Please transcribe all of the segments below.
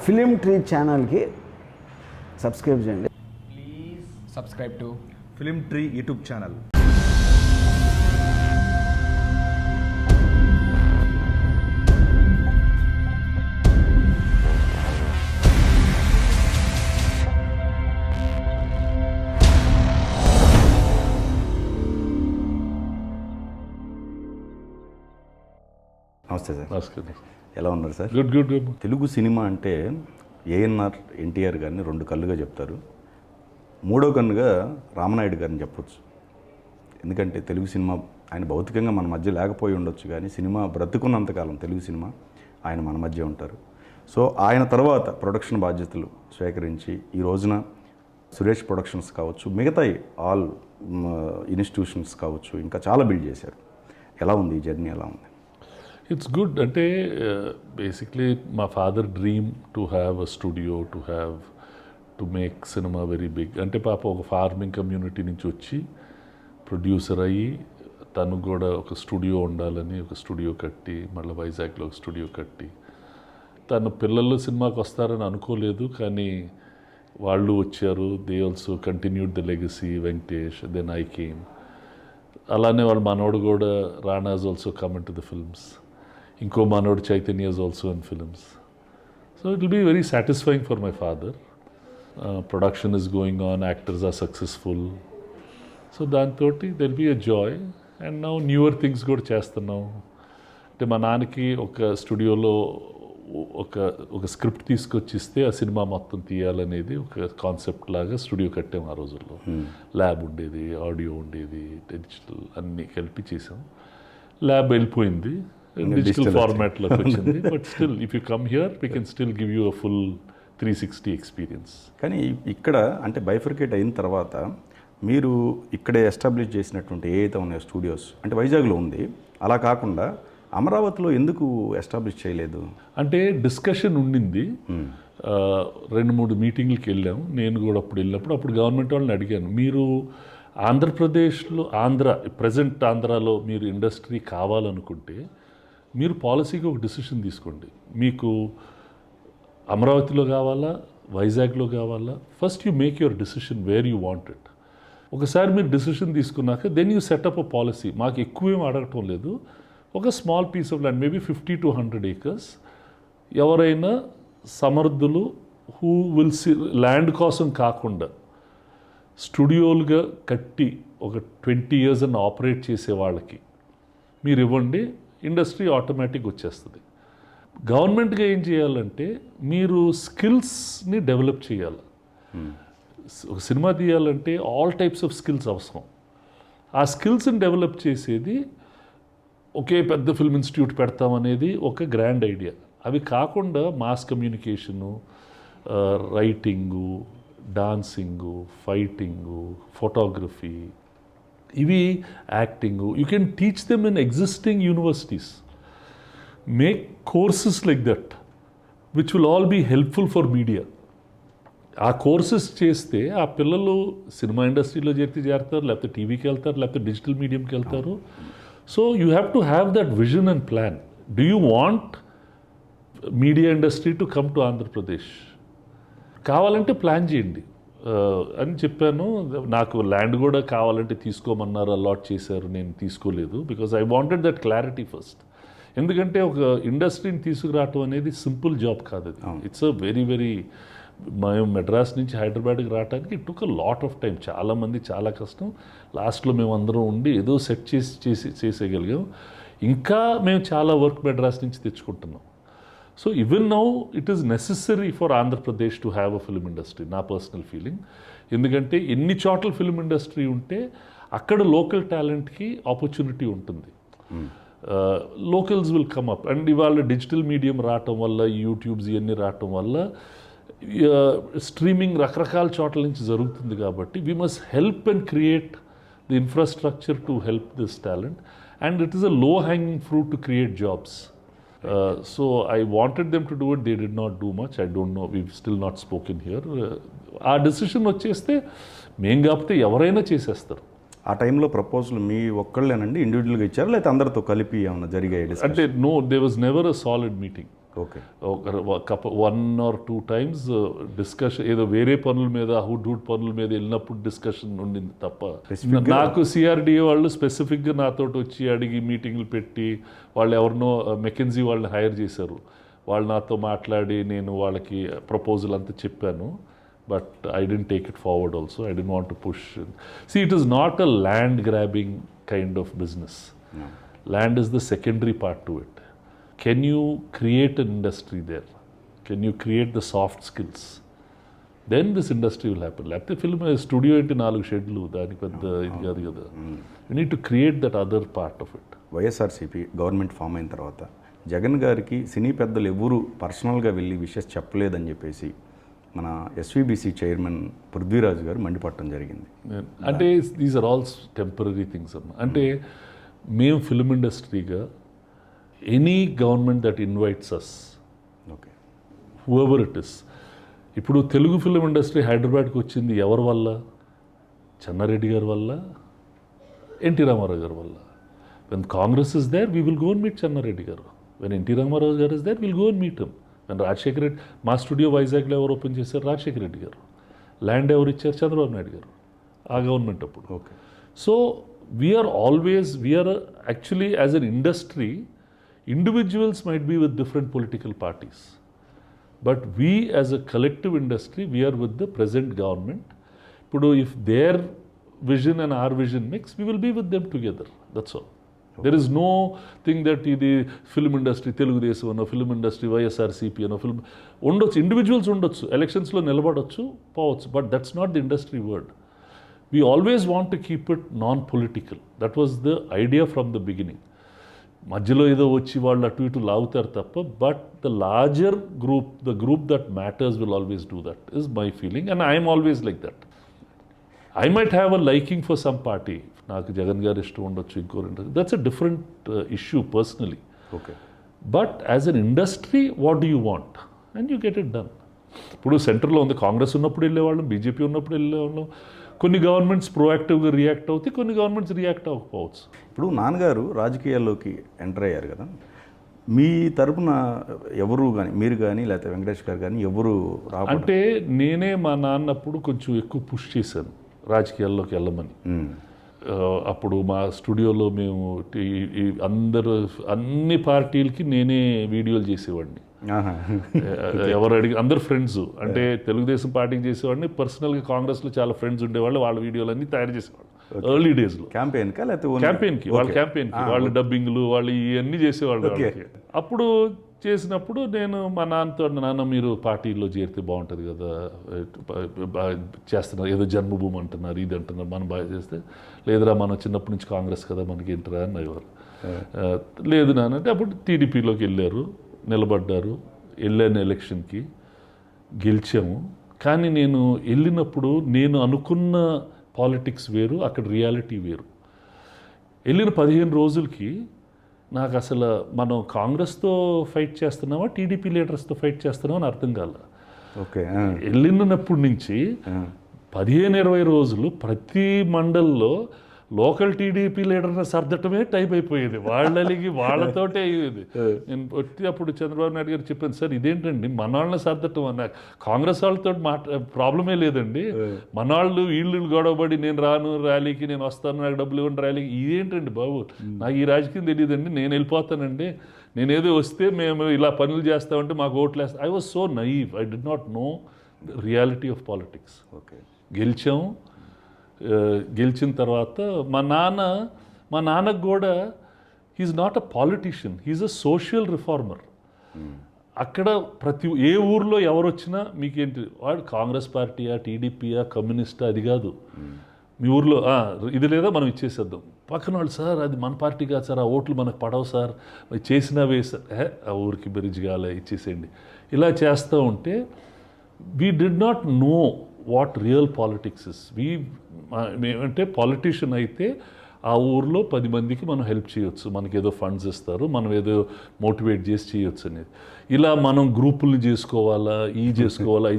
Film tree ఛానల్కి subscribe చేయండి. Please subscribe to film tree YouTube channel. నమస్తే sir. నమస్కారం. ఎలా ఉన్నారు sir? Good good good. Telugu cinema అంటే ఏఎన్ఆర్ ఎన్టీఆర్ గారిని రెండు కళ్ళుగా చెప్తారు. మూడో కన్నుగా రామనాయుడు గారిని చెప్పొచ్చు. ఎందుకంటే తెలుగు సినిమా ఆయన భౌతికంగా మన మధ్య లేకపోయి ఉండొచ్చు, కానీ సినిమా బ్రతుకున్నంతకాలం తెలుగు సినిమా ఆయన మన మధ్య ఉంటారు. సో ఆయన తర్వాత ప్రొడక్షన్ బాధ్యతలు స్వీకరించి ఈ రోజున సురేష్ ప్రొడక్షన్స్ కావచ్చు, మిగతా ఆల్ ఇన్స్టిట్యూషన్స్ కావచ్చు, ఇంకా చాలా బిల్డ్ చేశారు. ఎలా ఉంది ఈ జర్నీ? ఎలా ఉంది? It's good. అంటే బేసిక్లీ మా father dream to have a studio, to make cinema very big. అంటే పాప ఒక ఫార్మింగ్ కమ్యూనిటీ నుంచి వచ్చి ప్రొడ్యూసర్ అయ్యి తను కూడా ఒక స్టూడియో ఉండాలని ఒక స్టూడియో కట్టి, మళ్ళీ వైజాగ్లో ఒక స్టూడియో కట్టి, తను పిల్లలు సినిమాకి వస్తారని అనుకోలేదు, కానీ వాళ్ళు వచ్చారు. They also continued the legacy. Venkatesh, then I came. అలానే వాళ్ళ మనోడు కూడా Rana's also come in to the films. ఇంకో మనోడు Chaitanya is also in films. So it will be very satisfying for my father. Production is going on, actors are successful. So దాంతో they'll be a joy. And now newer things కూడా చేస్తున్నాం. అంటే మా నాన్నకి ఒక స్టూడియోలో ఒక స్క్రిప్ట్ తీసుకొచ్చి ఇస్తే ఆ సినిమా మొత్తం తీయాలనేది ఒక కాన్సెప్ట్ లాగా స్టూడియో కట్టాము ఆ రోజుల్లో. ల్యాబ్ ఉండేది, ఆడియో ఉండేది, డిజిటల్ అన్నీ కలిపి చేసాం. ల్యాబ్ వెళ్ళిపోయింది, డిజిటల్ ఫార్మాట్లోకి వచ్చింది. But still if you come here we can still give you a full 360 experience. కానీ ఇక్కడ అంటే బైఫర్కేట్ అయిన తర్వాత మీరు ఇక్కడే ఎస్టాబ్లిష్ చేసినటువంటి ఏదైతే ఉన్నాయో స్టూడియోస్, అంటే వైజాగ్లో ఉంది, అలా కాకుండా అమరావతిలో ఎందుకు ఎస్టాబ్లిష్ చేయలేదు? అంటే డిస్కషన్ ఉండింది. 2-3 మీటింగ్లకి వెళ్ళాం. నేను కూడా అప్పుడు వెళ్ళినప్పుడు గవర్నమెంట్ వాళ్ళని అడిగాను, మీరు ఆంధ్రప్రదేశ్లో ప్రజెంట్ ఆంధ్రాలో మీరు ఇండస్ట్రీ కావాలనుకుంటే మీరు పాలసీకి ఒక డిసిషన్ తీసుకోండి. మీకు అమరావతిలో కావాలా, వైజాగ్లో కావాలా? First you make your decision where you want it. ఒకసారి మీరు డిసిషన్ తీసుకున్నాక then you set up a policy. మాకు ఎక్కువేం అడగటం లేదు, ఒక small piece of land, maybe 50 to 100 acres. ఎవరైనా సమర్థులు హూ విల్ ల్యాండ్ కోసం కాకుండా స్టూడియోలుగా కట్టి ఒక 20 years అని ఆపరేట్ చేసే వాళ్ళకి మీరు ఇవ్వండి, ఇండస్ట్రీ ఆటోమేటిక్ వచ్చేస్తుంది. గవర్నమెంట్గా ఏం చేయాలంటే మీరు స్కిల్స్ని డెవలప్ చేయాలి. ఒక సినిమా తీయాలంటే ఆల్ టైప్స్ ఆఫ్ స్కిల్స్ అవసరం. ఆ స్కిల్స్ని డెవలప్ చేసేది ఒకే పెద్ద ఫిల్మ్ ఇన్స్టిట్యూట్ పెడతామనేది ఒక గ్రాండ్ ఐడియా. అవి కాకుండా mass communication, writing, dancing, fighting, photography, ఇవి acting, you can teach them in existing universities. Make courses like that which will all be helpful for media. ఆ కోర్సెస్ చేస్తే ఆ పిల్లలు సినిమా ఇండస్ట్రీలో చేరుతారు, లేకపోతే టీవీకి వెళ్తారు, లేకపోతే డిజిటల్ మీడియంకి వెళ్తారు. So you have to have that vision and plan. Do you want media industry to come to Andhra Pradesh? కావాలంటే ప్లాన్ చేయండి అని చెప్పాను. నాకు ల్యాండ్ కూడా కావాలంటే తీసుకోమన్నారు, అలాట్ చేశారు. నేను తీసుకోలేదు, because I wanted that clarity first. ఎందుకంటే ఒక ఇండస్ట్రీని తీసుకురావటం అనేది సింపుల్ జాబ్ కాదు. అది ఇట్స్ అ వెరీ వెరీ, మేము మెడ్రాస్ నుంచి హైదరాబాద్కి రావడానికి it took a lot of time. చాలామంది చాలా కష్టం. లాస్ట్లో మేము అందరం ఉండి ఏదో సెట్ చేసేయగలిగాం. ఇంకా మేము చాలా వర్క్ మెడ్రాస్ నుంచి తెచ్చుకుంటున్నాం. So even now it is necessary for Andhra Pradesh to have a film industry, నా పర్సనల్ ఫీలింగ్. ఎందుకంటే ఎన్ని చోట్ల ఫిల్మ్ ఇండస్ట్రీ ఉంటే అక్కడ లోకల్ టాలెంట్కి ఆపర్చునిటీ ఉంటుంది. Locals will come up. And ఇవాళ డిజిటల్ మీడియం రావటం వల్ల, యూట్యూబ్స్ ఇవన్నీ రావటం వల్ల, స్ట్రీమింగ్ రకరకాల చోట్ల నుంచి జరుగుతుంది. కాబట్టి we must help and create the infrastructure to help this talent. And it is a low hanging fruit to create jobs. So I wanted them to do it. They did not do much. I don't know. We've still not spoken here. ఆ decision వచ్చేస్తే మేం కాకపోతే ఎవరైనా చేసేస్తారు. ఆ టైంలో proposal మీ ఒక్కళ్ళేనండి ఇండివిజువల్గా ఇచ్చారా, లేకపోతే అందరితో కలిపి ఏమన్నా జరిగాయి? అంటే no, they was never a solid meeting. Okay. One or two times discussion ఏదో వేరే పనుల మీద హుడ్ పనుల మీద వెళ్ళినప్పుడు డిస్కషన్ ఉండింది తప్ప నాకు సిఆర్డిఏ వాళ్ళు స్పెసిఫిక్గా నాతో వచ్చి అడిగి మీటింగ్లు పెట్టి వాళ్ళు ఎవరినో మెకెన్జీ వాళ్ళని హైర్ చేశారు. వాళ్ళు నాతో మాట్లాడి నేను వాళ్ళకి ప్రపోజల్ అంతా చెప్పాను. But I didn't take it forward also. I didn't want to push. See, it is not a land grabbing kind of business. No. Land is the secondary part to it. Can you create an industry there? Can you create the soft skills? Then this industry will happen. లేకపోతే film studio ఏంటి 4 షెడ్లు దానికి పెద్ద ఇది కాదు కదా. You need to create that other part of it. YSRCP government form అయిన తర్వాత జగన్ గారికి సినీ పెద్దలు ఎవరు పర్సనల్గా వెళ్ళి విషెస్ చెప్పలేదని చెప్పేసి మన ఎస్వీబీసీ చైర్మన్ పృథ్వీరాజ్ గారు మండిపడటం జరిగింది. అంటే these are all temporary things అమ్మ. అంటే మేము ఫిల్మ్ ఇండస్ట్రీగా any government that invites us, okay, whoever it is. ఇప్పుడు తెలుగు ఫిల్మ్ ఇండస్ట్రీ హైదరాబాద్కి వచ్చింది ఎవరి వల్ల? చెన్నారెడ్డి గారి వల్ల, ఎన్టీ రామారావు గారి వల్ల. When Congress is there we will go and meet Chenna Reddy గారు. వెన్ ఎన్టీ రామారావు గారు is there will go and meet him. When Rajasekhara Reddy, మా స్టూడియో వైజాగ్లో ఎవరు ఓపెన్ చేశారు? రాజశేఖర రెడ్డి గారు. ల్యాండ్ ఎవరు ఇచ్చారు? చంద్రబాబు నాయుడు గారు, ఆ గవర్నమెంట్ అప్పుడు. Okay. So we are always, we are actually as an industry, individuals might be with different political parties, but we as a collective industry, we are with the present government. Pudu, if their vision and our vision mix, we will be with them together. That's all. Okay. There is no thing that the film industry, Telugu Desam ano, film industry, YSRCP ano, film undochu, individuals undochu, elections lo nilabadochu, poవచ్చు, but that's not the industry word. We always want to keep it non-political. That was the idea from the beginning. మధ్యలో ఏదో వచ్చి వాళ్ళు అటు ఇటు లాగుతారు తప్ప, but the larger group, the group that matters will always do that is my feeling, and I'm always like that. I might have a liking for some party. నాకు జగన్ గారు ఇష్టం ఉండొచ్చు, ఇంకోరు ఉండొచ్చు. That's a different issue personally. Okay. But as an industry what do you want and you get it done. ఇప్పుడు సెంటర్లో ఉంది, కాంగ్రెస్ ఉన్నప్పుడు వెళ్ళేవాళ్ళం, బీజేపీ ఉన్నప్పుడు వెళ్ళేవాళ్ళం. కొన్ని గవర్నమెంట్స్ ప్రోయాక్టివ్గా రియాక్ట్ అవుతాయి, కొన్ని గవర్నమెంట్స్ రియాక్ట్ అవ్వకపోవచ్చు. ఇప్పుడు నాన్నగారు రాజకీయాల్లోకి ఎంటర్ అయ్యారు కదా, మీ తరపున ఎవరు కానీ, మీరు కానీ లేకపోతే వెంకటేష్ గారు కానీ ఎవరు అంటే నేనే మా నాన్నప్పుడు కొంచెం ఎక్కువ పుష్ చేశాను రాజకీయాల్లోకి వెళ్ళమని. అప్పుడు మా స్టూడియోలో మేము అందరూ అన్ని పార్టీలకి నేనే వీడియోలు చేసేవాడిని. ఎవరు అడిగి అందరు ఫ్రెండ్స్, అంటే తెలుగుదేశం పార్టీకి చేసేవాడిని, పర్సనల్గా కాంగ్రెస్లో చాలా ఫ్రెండ్స్ ఉండేవాళ్ళు, వాళ్ళ వీడియోలన్నీ తయారు చేసేవాళ్ళు ఎర్లీ డేస్లో. క్యాంపెయిన్కి వాళ్ళు డబ్బింగ్లు వాళ్ళు ఇవన్నీ చేసేవాళ్ళు. అప్పుడు చేసినప్పుడు నేను మా నాన్నతో, నాన్న మీరు పార్టీలో చేరితే బాగుంటుంది కదా, చేస్తున్నారు ఏదో జన్మభూమి అంటున్నారు, ఇది అంటున్నారు, మనం బాగా చేస్తే, లేదురా మనం చిన్నప్పటి నుంచి కాంగ్రెస్ కదా మనకి ఏంటరా అన్నవారు. లేదు నాన్న అంటే అప్పుడు టీడీపీలోకి వెళ్ళారు, నిలబడ్డారు, వెళ్ళాను ఎలక్షన్కి, గెలిచాము. కానీ నేను వెళ్ళినప్పుడు నేను అనుకున్న పాలిటిక్స్ వేరు, అక్కడ రియాలిటీ వేరు. వెళ్ళిన 15 రోజులకి నాకు అసలు మనం కాంగ్రెస్తో ఫైట్ చేస్తున్నామా టీడీపీ లీడర్స్తో ఫైట్ చేస్తున్నామా అని అర్థం కాల. ఓకే. వెళ్ళినప్పటి నుంచి 15-20 రోజులు ప్రతి మండల్లో లోకల్ టీడీపీ లీడర్ని సర్దటమే టైం అయిపోయేది. వాళ్ళకి వాళ్ళతోటే అయ్యేది. నేను వచ్చి అప్పుడు చంద్రబాబు నాయుడు గారు చెప్పాను, సార్ ఇదేంటండి మన వాళ్ళని సర్దటం అన్న, కాంగ్రెస్ వాళ్ళతో ప్రాబ్లమే లేదండి, మన వాళ్ళు వీళ్ళు గొడవబడి నేను రాను ర్యాలీకి, నేను వస్తాను నాకు డబ్బులు ఇవ్వండి ర్యాలీకి, ఇదేంటండి బాబు, నాకు ఈ రాజకీయం తెలియదండి, నేను వెళ్ళిపోతానండి, నేనేదో వస్తే మేము ఇలా పనులు చేస్తామంటే మాకు ఓట్లు వేస్తాం. I was so naive, I did not know reality of politics. Okay. గెలిచాము. గెలిచిన తర్వాత మా నాన్నకు కూడా he's not a politician, he's a social reformer. అక్కడ ఏ ఊర్లో ఎవరు వచ్చినా మీకేంటి, వాడు కాంగ్రెస్ పార్టీయా టీడీపీయా కమ్యూనిస్టా అది కాదు, మీ ఊర్లో ఇది లేదా మనం ఇచ్చేసేద్దాం. పక్కన వాళ్ళు, సార్ అది మన పార్టీ కాదు సార్, ఆ ఓట్లు మనకు పడవు సార్, చేసినా వేసారు, ఆ ఊరికి బెరిజ్ కాలే ఇచ్చేసేయండి. ఇలా చేస్తూ ఉంటే we did not know what real politics is. మేమంటే పాలిటీషియన్ అయితే ఆ ఊర్లో 10 మందికి మనం హెల్ప్ చేయొచ్చు, మనకి ఏదో ఫండ్స్ ఇస్తారు, మనం ఏదో మోటివేట్ చేసి చేయొచ్చు అనేది. ఇలా మనం గ్రూపుల్ని చేసుకోవాలా, ఈ చేసుకోవాలా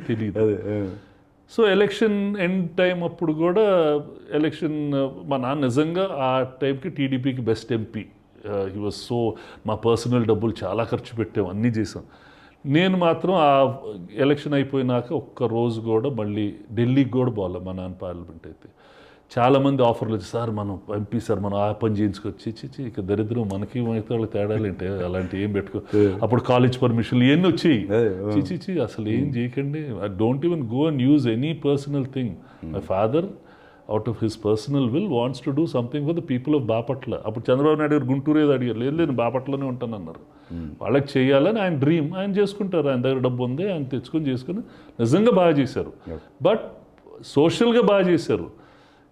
తెలియదు. సో ఎలక్షన్ ఎండ్ టైం అప్పుడు కూడా ఎలక్షన్ మా నాన్న నిజంగా ఆ టైంకి టీడీపీకి best MP he was so, మా పర్సనల్ డబ్బులు చాలా ఖర్చు పెట్టాం, అన్నీ చేసాం. నేను మాత్రం ఆ ఎలక్షన్ అయిపోయినాక ఒక్క రోజు కూడా మళ్ళీ ఢిల్లీకి కూడా పోలే. మా నాన్న పార్లమెంట్ అయితే చాలామంది ఆఫర్లు వచ్చి, సార్ మనం ఎంపీ సార్ మనం ఆ పని చేయించుకొచ్చి ఇక దరిద్రం మనకి మిగతా వాళ్ళకి తేడాలు ఏంటి, అలాంటి ఏం పెట్టుకో. అప్పుడు కాలేజ్ పర్మిషన్లు ఇవన్నీ వచ్చాయి. చిచి అసలు ఏం చేయకండి, don't even go and use any personal thing. My father out of his personal will wants to do something for the people of Bapatla. అప్పుడు చంద్రబాబు నాయుడు గారు గుంటూరు ఏదో అడిగారు, లేదు నేను బాపట్లనే ఉంటానన్నారు. వాళ్ళకి చేయాలని ఆయన డ్రీమ్, ఆయన చేసుకుంటారు. ఆయన దగ్గర డబ్బు ఉంది, ఆయన తెచ్చుకొని చేసుకుని నిజంగా బాగా చేశారు. బట్ సోషల్గా బాగా చేశారు.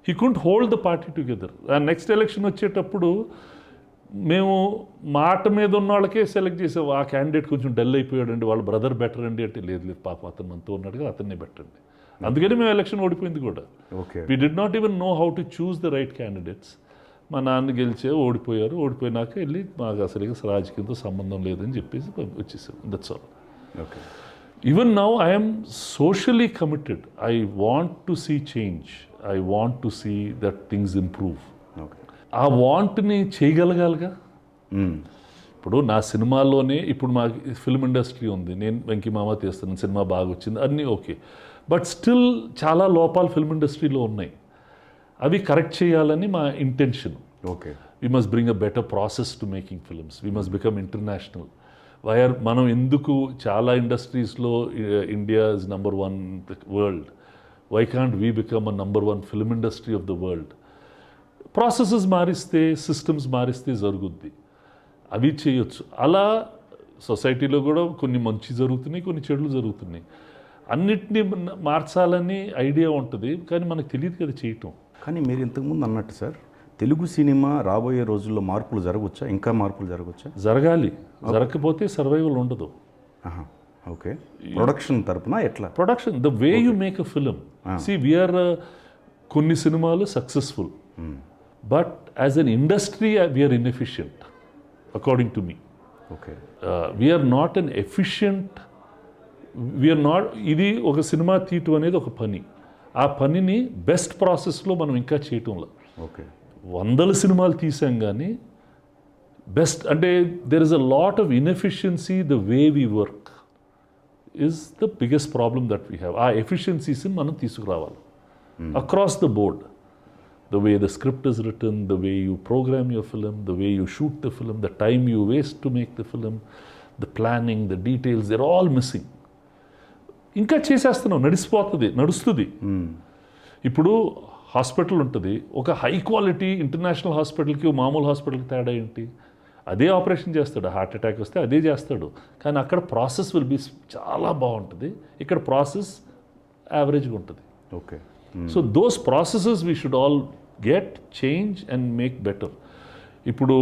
He couldn't hold the party together. ఆ నెక్స్ట్ ఎలక్షన్ వచ్చేటప్పుడు మేము మాట మీద ఉన్న వాళ్ళకే సెలెక్ట్ చేసాం. ఆ క్యాండిడేట్ కొంచెం డల్ అయిపోయాడండి, వాళ్ళ బ్రదర్ బెటర్ అండి అంటే, లేదు పాపం అతను మనతో ఉన్నాడు కదా, అతన్నే పెట్టండి. అందుకని మేము ఎలక్షన్ ఓడిపోయింది కూడా. We did not even know how to choose the right candidates. మా నాన్న గెలిచే ఓడిపోయారు. ఓడిపోయినాక వెళ్ళి మాకు అసలు రాజకీయంతో సంబంధం లేదని చెప్పేసి వచ్చేసాం. That's all. Okay. Even now I'm socially committed. I want to see change. I want to see that things improve. ఆ వాంట్ని చేయగలగాలిగా. ఇప్పుడు నా సినిమాలోనే ఇప్పుడు మా ఫిల్మ్ ఇండస్ట్రీ ఉంది, నేను వెంకీ మామ తీస్తున్నాను, సినిమా బాగా వచ్చింది, అన్నీ ఓకే. బట్ స్టిల్ చాలా లోపాలు ఫిల్మ్ ఇండస్ట్రీలో ఉన్నాయి. అవి కరెక్ట్ చేయాలని మా intention. Okay. We must bring a better process to making films. We must become international. మనం ఎందుకు చాలా ఇండస్ట్రీస్లో India is number 1 world, why can't we become a number 1 film industry of the world? Processes మారిస్తే, systems మారిస్తే జరుగుద్ది. అవి చేయొచ్చు. అలా సొసైటీలో కూడా కొన్ని మంచి జరుగుతున్నాయి, కొన్ని చెడులు జరుగుతున్నాయి. అన్నిటినీ మార్చాలని ఐడియా ఉంటుంది, కానీ మనకు తెలియదు కదా చేయటం. కానీ మీరు ఇంతకుముందు అన్నట్టు సార్, తెలుగు సినిమా రాబోయే రోజుల్లో మార్పులు జరగవచ్చా? ఇంకా మార్పులు జరగవచ్చా? జరగాలి. జరగకపోతే సర్వైవల్ ఉండదు. ఓకే. ప్రొడక్షన్ తరపున ఎట్లా? Production, the way you make a film. See we are కొన్ని సినిమాలు successful, but as an industry we are inefficient according to me. Okay. We are not an efficient. We are not. ఇది ఒక సినిమా తీయటం అనేది ఒక పని. ఆ పనిని బెస్ట్ ప్రాసెస్లో మనం ఇంకా చేయటంలో. ఓకే. 100 సినిమాలు తీసాం కానీ బెస్ట్ అంటే there is a lot of inefficiency the way we work is the biggest problem that we have. ఆ ఎఫిషియన్సీస్ని మనం తీసుకురావాలి across the board. The way the script is written, the way you program your film, the way you shoot the film, the time you waste to make the film, the planning, the details, they're all missing. ఇంకా చేసేస్తున్నాం, నడుస్తుంది. ఇప్పుడు hospital ఉంటుంది, ఒక high quality international హాస్పిటల్కి మామూలు హాస్పిటల్కి తేడా ఏంటి? అదే ఆపరేషన్ చేస్తాడు, హార్ట్ అటాక్ వస్తే అదే చేస్తాడు, కానీ అక్కడ ప్రాసెస్ విల్ బి చాలా బాగుంటుంది, ఇక్కడ ప్రాసెస్ యావరేజ్గా ఉంటుంది. Okay. So those processes we should all get change and make better. ఇప్పుడు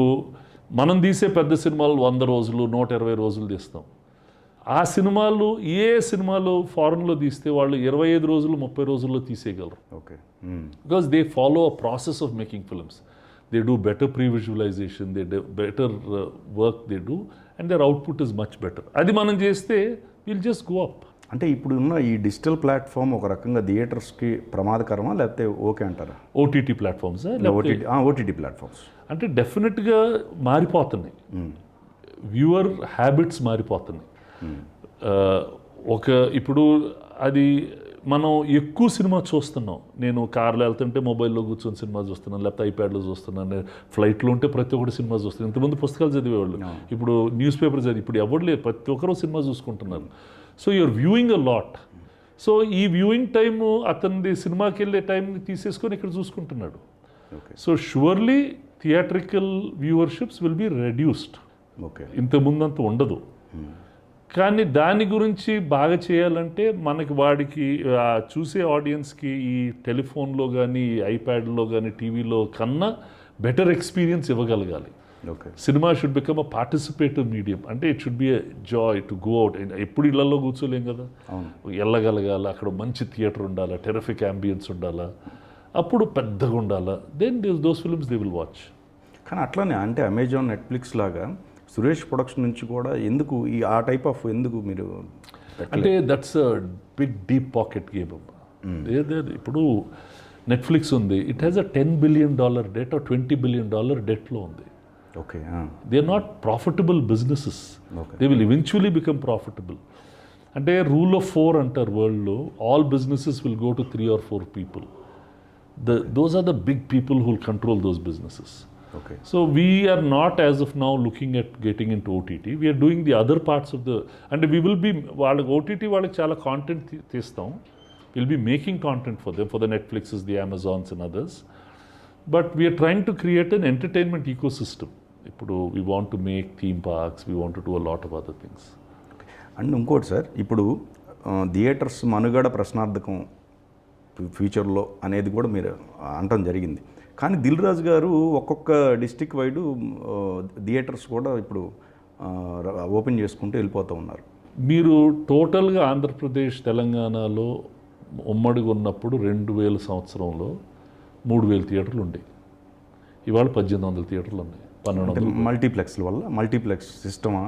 మనం తీసే పెద్ద సినిమాలు 100 రోజులు 120 రోజులు తీస్తాం. ఆ సినిమాలు ఏ సినిమాలు ఫారెన్లో తీస్తే వాళ్ళు 25 రోజులు 30 రోజుల్లో తీసేయగలరు. Okay. Because they follow a process of making films. They do better previsualization, they better work they do, and their output is much better. అది మనం చేస్తే విల్ జస్ట్ గో అప్. అంటే ఇప్పుడు ఉన్న ఈ డిజిటల్ ప్లాట్ఫామ్ ఒక రకంగా థియేటర్స్కి ప్రమాదకరమా, లేకపోతే ఓకే అంటారా? ఓటీటీ ప్లాట్ఫామ్స్ ఓటీటీ ప్లాట్ఫామ్స్ అంటే డెఫినెట్గా మారిపోతున్నాయి. వ్యూవర్ హ్యాబిట్స్ మారిపోతున్నాయి. ఇప్పుడు అది మనం ఎక్కువ సినిమా చూస్తున్నాం. నేను కార్లో వెళ్తుంటే మొబైల్లో కూర్చొని సినిమా చూస్తున్నాను, లేకపోతే ఐప్యాడ్లో చూస్తున్నాను, ఫ్లైట్లో ఉంటే ప్రతి ఒక్కటి సినిమా చూస్తున్నాను. ఇంతకుముందు పుస్తకాలు చదివేవాళ్ళు, ఇప్పుడు న్యూస్ పేపర్ చదివి, ఇప్పుడు ఎవరు లేదు, ప్రతి ఒక్కరు సినిమా చూసుకుంటున్నారు. So you're viewing a lot. So ఈ వ్యూయింగ్ టైము అతనిది సినిమాకి వెళ్ళే టైంని తీసేసుకొని ఇక్కడ చూసుకుంటున్నాడు. So surely theatrical viewerships will be reduced. Okay. ఇంతకుముందంత ఉండదు. కానీ దాని గురించి బాగా చేయాలంటే మనకి వాడికి చూసే ఆడియన్స్కి ఈ టెలిఫోన్లో కానీ ఐప్యాడ్లో కానీ టీవీలో కన్నా బెటర్ ఎక్స్పీరియన్స్ ఇవ్వగలగాలి. Okay. Cinema should become a participative medium. అంటే it should be a joy to go out. ఎప్పుడు ఇళ్లలో కూర్చోలేం కదా, వెళ్ళగలగాల, అక్కడ మంచి థియేటర్ ఉండాలా, టెరిఫిక్ అంబియన్స్ ఉండాలా, అప్పుడు పెద్దగా ఉండాలా, then those films they will watch. కానీ అట్లానే అంటే అమెజాన్, నెట్ఫ్లిక్స్ లాగా సురేష్ ప్రొడక్షన్ నుంచి కూడా ఎందుకు ఆ టైప్ ఆఫ్ ఎందుకు మీరు అంటే that's a big deep pocket game. ఇప్పుడు నెట్ఫ్లిక్స్ ఉంది, it has a $10 billion debt, $20 billion డెట్లో ఉంది. Okay. They are not profitable businesses. Okay. They will eventually become profitable. అంటే రూల్ ఆఫ్ 4 అంటారు వరల్డ్లో. All businesses will go to 3 or 4 people. Those are the big people who will control those businesses. Okay. So we are not as of now looking at getting into OTT. We are doing the other parts of the, and we will be, వాళ్ళకి OTT వాళ్ళకి చాలా content తీస్తాం. We'll be making content for them, for the Netflixes, the Amazons and others. But we are trying to create an entertainment ecosystem. ఇప్పుడు we want to make theme parks, we want to do a lot of other things. And ఇంకోటి sir, ఇప్పుడు theatres మనుగడ ప్రశ్నార్థకం ఫ్యూచర్లో అనేది కూడా మీరు అనటం జరిగింది. కానీ దిల్ రాజు గారు ఒక్కొక్క డిస్టిక్ వైడు థియేటర్స్ కూడా ఇప్పుడు ఓపెన్ చేసుకుంటూ వెళ్ళిపోతూ ఉన్నారు. మీరు టోటల్గా ఆంధ్రప్రదేశ్ తెలంగాణలో ఉమ్మడిగా ఉన్నప్పుడు 2000 సంవత్సరంలో 3000 థియేటర్లు ఉండేవి. ఇవాళ 1800 థియేటర్లు ఉన్నాయి. 1200 మల్టీప్లెక్స్ల వల్ల మల్టీప్లెక్స్ సిస్టమా?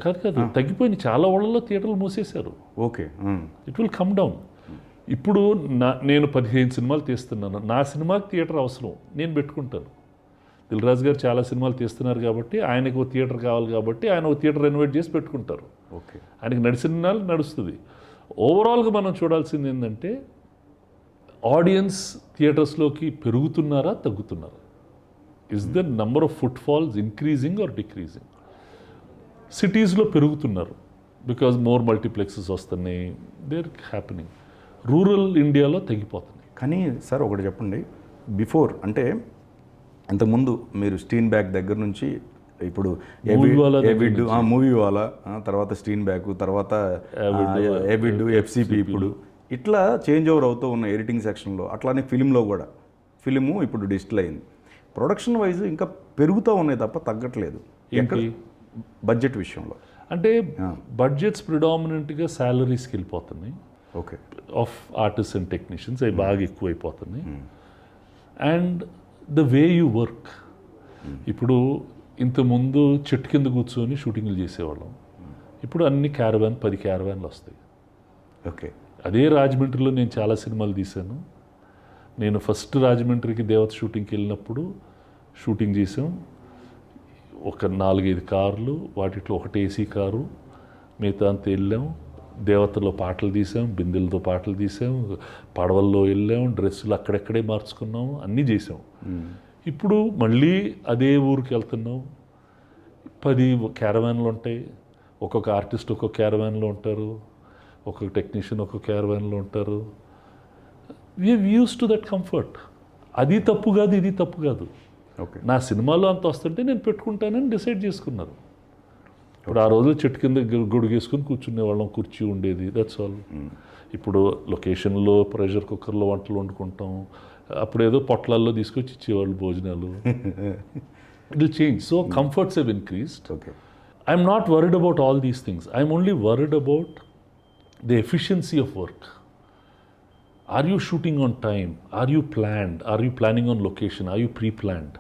కాదు, తగ్గిపోయింది. చాలా ఊళ్ళలో థియేటర్లు మూసేశారు. Okay. It will come down. ఇప్పుడు నేను 15 సినిమాలు తీస్తున్నాను. నా సినిమాకి థియేటర్ అవసరం, నేను పెట్టుకుంటాను. దిల్ రాజు గారు చాలా సినిమాలు తీస్తున్నారు కాబట్టి ఆయనకు ఒక థియేటర్ కావాలి కాబట్టి ఆయన ఒక థియేటర్ రెనోవేట్ చేసి పెట్టుకుంటారు. ఓకే. ఆయనకి నడిచిన నాళ్ళు నడుస్తుంది. ఓవరాల్గా మనం చూడాల్సింది ఏంటంటే ఆడియన్స్ థియేటర్స్లోకి పెరుగుతున్నారా తగ్గుతున్నారా? Is the number of footfalls increasing or decreasing? సిటీస్లో పెరుగుతున్నారు బికాజ్ మోర్ మల్టీప్లెక్సెస్ వస్తున్నాయి, దేర్ హ్యాపెనింగ్. రూరల్ ఇండియాలో తగ్గిపోతుంది. కానీ సార్ ఒకటి చెప్పండి, బిఫోర్ అంటే ఇంతకుముందు మీరు స్టీన్ బ్యాగ్ దగ్గర నుంచి ఇప్పుడు మూవీ వాలా, తర్వాత స్టీన్ బ్యాగ్, తర్వాత ఎవిడ్, ఎఫ్సిపి, ఇప్పుడు ఇట్లా చేంజ్ ఓవర్ అవుతూ ఉన్న ఎడిటింగ్ సెక్షన్లో. అట్లానే ఫిలింలో కూడా, ఫిలిము ఇప్పుడు డిజిటల్ అయింది. ప్రొడక్షన్ వైజ్ ఇంకా పెరుగుతూ ఉన్నాయి తప్ప తగ్గట్లేదు. ఏంటి బడ్జెట్ విషయంలో అంటే బడ్జెట్స్ ప్రిడామినెంట్గా శాలరీస్కి వెళ్ళిపోతున్నాయి. Okay. Of artist and technicians అవి బాగా ఎక్కువైపోతున్నాయి. And the way you work, ఇప్పుడు ఇంతకుముందు చెట్టు కింద కూర్చొని షూటింగ్లు చేసేవాళ్ళం. ఇప్పుడు అన్ని 10 క్యారవాన్లు వస్తాయి. ఓకే. అదే రాజమండ్రిలో నేను చాలా సినిమాలు తీశాను. నేను ఫస్ట్ రాజమండ్రికి దేవత షూటింగ్కి వెళ్ళినప్పుడు షూటింగ్ చేసాం. ఒక 4-5 కార్లు, వాటిలో ఒకటి ఏసీ కారు, మిగతా అంతా వెళ్ళాం. దేవతలో పాటలు తీసాం, బిందెలతో పాటలు తీసాం, పడవల్లో వెళ్ళాం, డ్రెస్సులు అక్కడెక్కడే మార్చుకున్నాం, అన్నీ చేసాం. ఇప్పుడు మళ్ళీ అదే ఊరికి వెళ్తున్నాం. 10 క్యారవాన్లు ఉంటాయి. ఒక్కొక్క ఆర్టిస్ట్ ఒక్కొక్క క్యారవాన్లో ఉంటారు, ఒక్కొక్క టెక్నీషియన్ ఒక్కొక్క క్యారవాన్లో ఉంటారు. We are use to that comfort. అది తప్పు కాదు, ఇది తప్పు కాదు. ఓకే. నా సినిమాలో అంత వస్తుంటే నేను పెట్టుకుంటానని డిసైడ్ చేసుకున్నారు. ఇప్పుడు ఆ రోజు చెట్టు కింద గొడుగేసుకుని కూర్చునే వాళ్ళం, కుర్చీ ఉండేది, దట్స్ ఆల్. ఇప్పుడు లొకేషన్లో ప్రెషర్ కుక్కర్లో వంటలు వండుకుంటాం. అప్పుడేదో పొట్లాల్లో తీసుకొచ్చి ఇచ్చేవాళ్ళు భోజనాలు. It will change. So comforts have increased. Okay. I'm not worried about all these things. I'm only worried about the efficiency of work. Are you shooting on time? Are you planned? Are you planning on location? Are you pre-planned?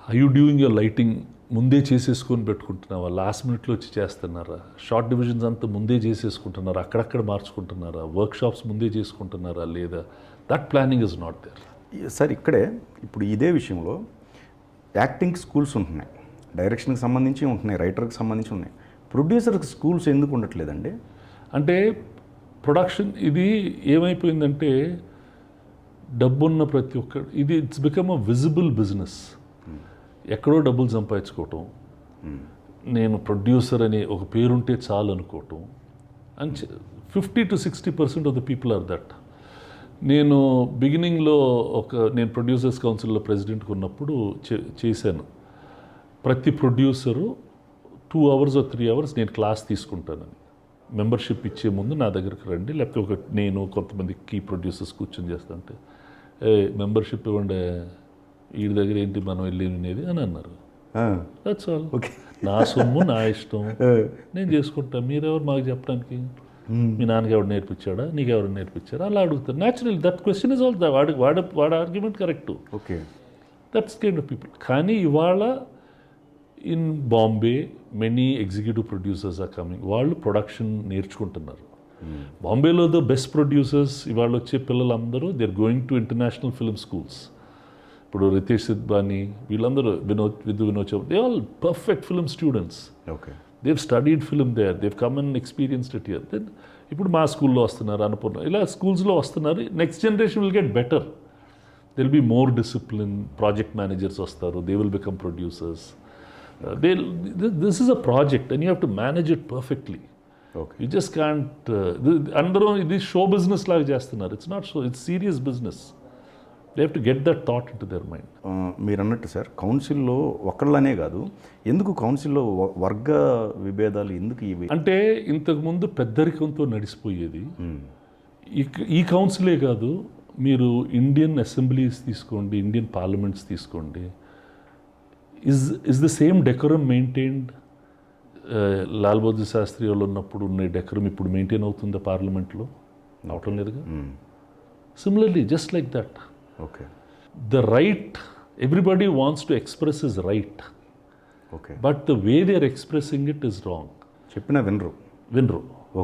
Are you doing your lighting ముందే చేసేసుకొని పెట్టుకుంటున్నావా? Last మినిట్లో వచ్చి చేస్తున్నారా? Short divisions అంతా ముందే చేసేసుకుంటున్నారా? అక్కడక్కడ మార్చుకుంటున్నారా? Workshops ముందే చేసుకుంటున్నారా లేదా? That planning is not there. Sir ఇక్కడే ఇప్పుడు ఇదే విషయంలో యాక్టింగ్ స్కూల్స్ ఉంటున్నాయి, డైరెక్షన్కి సంబంధించి ఉంటున్నాయి, రైటర్కి సంబంధించి ఉన్నాయి. ప్రొడ్యూసర్కి స్కూల్స్ ఎందుకు ఉండట్లేదండి? అంటే ప్రొడక్షన్ ఇది ఏమైపోయిందంటే డబ్బున్న ప్రతి ఒక్క ఇది it's become a visible business. ఎక్కడో డబ్బులు సంపాదించుకోవటం, నేను ప్రొడ్యూసర్ అనే ఒక పేరుంటే చాలు అనుకోవటం. And 50 to 60% of the people are that. నేను బిగినింగ్లో నేను ప్రొడ్యూసర్స్ కౌన్సిల్లో ప్రెసిడెంట్గా ఉన్నప్పుడు చేశాను. ప్రతి ప్రొడ్యూసరు 2 hours or 3 hours నేను క్లాస్ తీసుకుంటానని. మెంబర్షిప్ ఇచ్చే ముందు నా దగ్గరికి రండి, లేకపోతే నేను కొంతమంది కీ ప్రొడ్యూసర్స్ కూర్చొని చేస్తుంటే మెంబర్షిప్ ఇవ్వండి, వీడి దగ్గర ఏంటి మనం వెళ్ళి వినేది అని అన్నారు. That's all. నా సొమ్ము నా ఇష్టం, నేను చేసుకుంటాను. మీరెవరు మాకు చెప్పడానికి? మీ నాన్నకి ఎవరు నేర్పించాడా, నీకు ఎవరు నేర్పించారా అలా అడుగుతారు. Natural that question is all వాడి argument correct. Okay. That's kind of people. కానీ ఇవాళ in Bombay many executive producers are coming. వాళ్ళు ప్రొడక్షన్ నేర్చుకుంటున్నారు. బాంబేలో ద బెస్ట్ ప్రొడ్యూసర్స్ ఇవాళ వచ్చే పిల్లలందరూ they are going to international film schools. ఇప్పుడు రితేష్ సిద్బాని వీళ్ళందరూ Vinod Chaubey, they all perfect film students. Okay. They've studied film there, they've come and experienced it here. Then ఇప్పుడు మా స్కూల్లో వస్తున్నారు, అన్నపూర్ణ, ఇలా స్కూల్స్లో వస్తున్నారు. Next generation will get better. They will be more discipline. Project managers వస్తారు, they will become producers. This is a project and you have to manage it perfectly. Okay. You just can't. అందరూ ఇది show business లాగా చేస్తున్నారు. It's not show, it's serious business. They have to get that thought in to their mind. మీరు అన్నట్టు sir, కౌన్సిల్లో ఒకళ్ళనే కాదు, ఎందుకు కౌన్సిల్లో వర్గ విభేదాలు ఎందుకు ఇవి? అంటే ఇంతకుముందు పెద్దరికంతో నడిచిపోయేది. ఈ కౌన్సిలే కాదు, మీరు ఇండియన్ అసెంబ్లీస్ తీసుకోండి, ఇండియన్ పార్లమెంట్స్ తీసుకోండి, is the same decorum maintained? Lal Bahadur Shastri వాళ్ళు ఉన్నప్పుడు ఉన్న డెకరం ఇప్పుడు మెయింటైన్ అవుతుందా పార్లమెంట్లో? అవటం లేదుగా. Similarly just like that. Okay. The right, everybody wants to express is right, okay, but the way they are expressing it is wrong. చెప్పినా వినరు.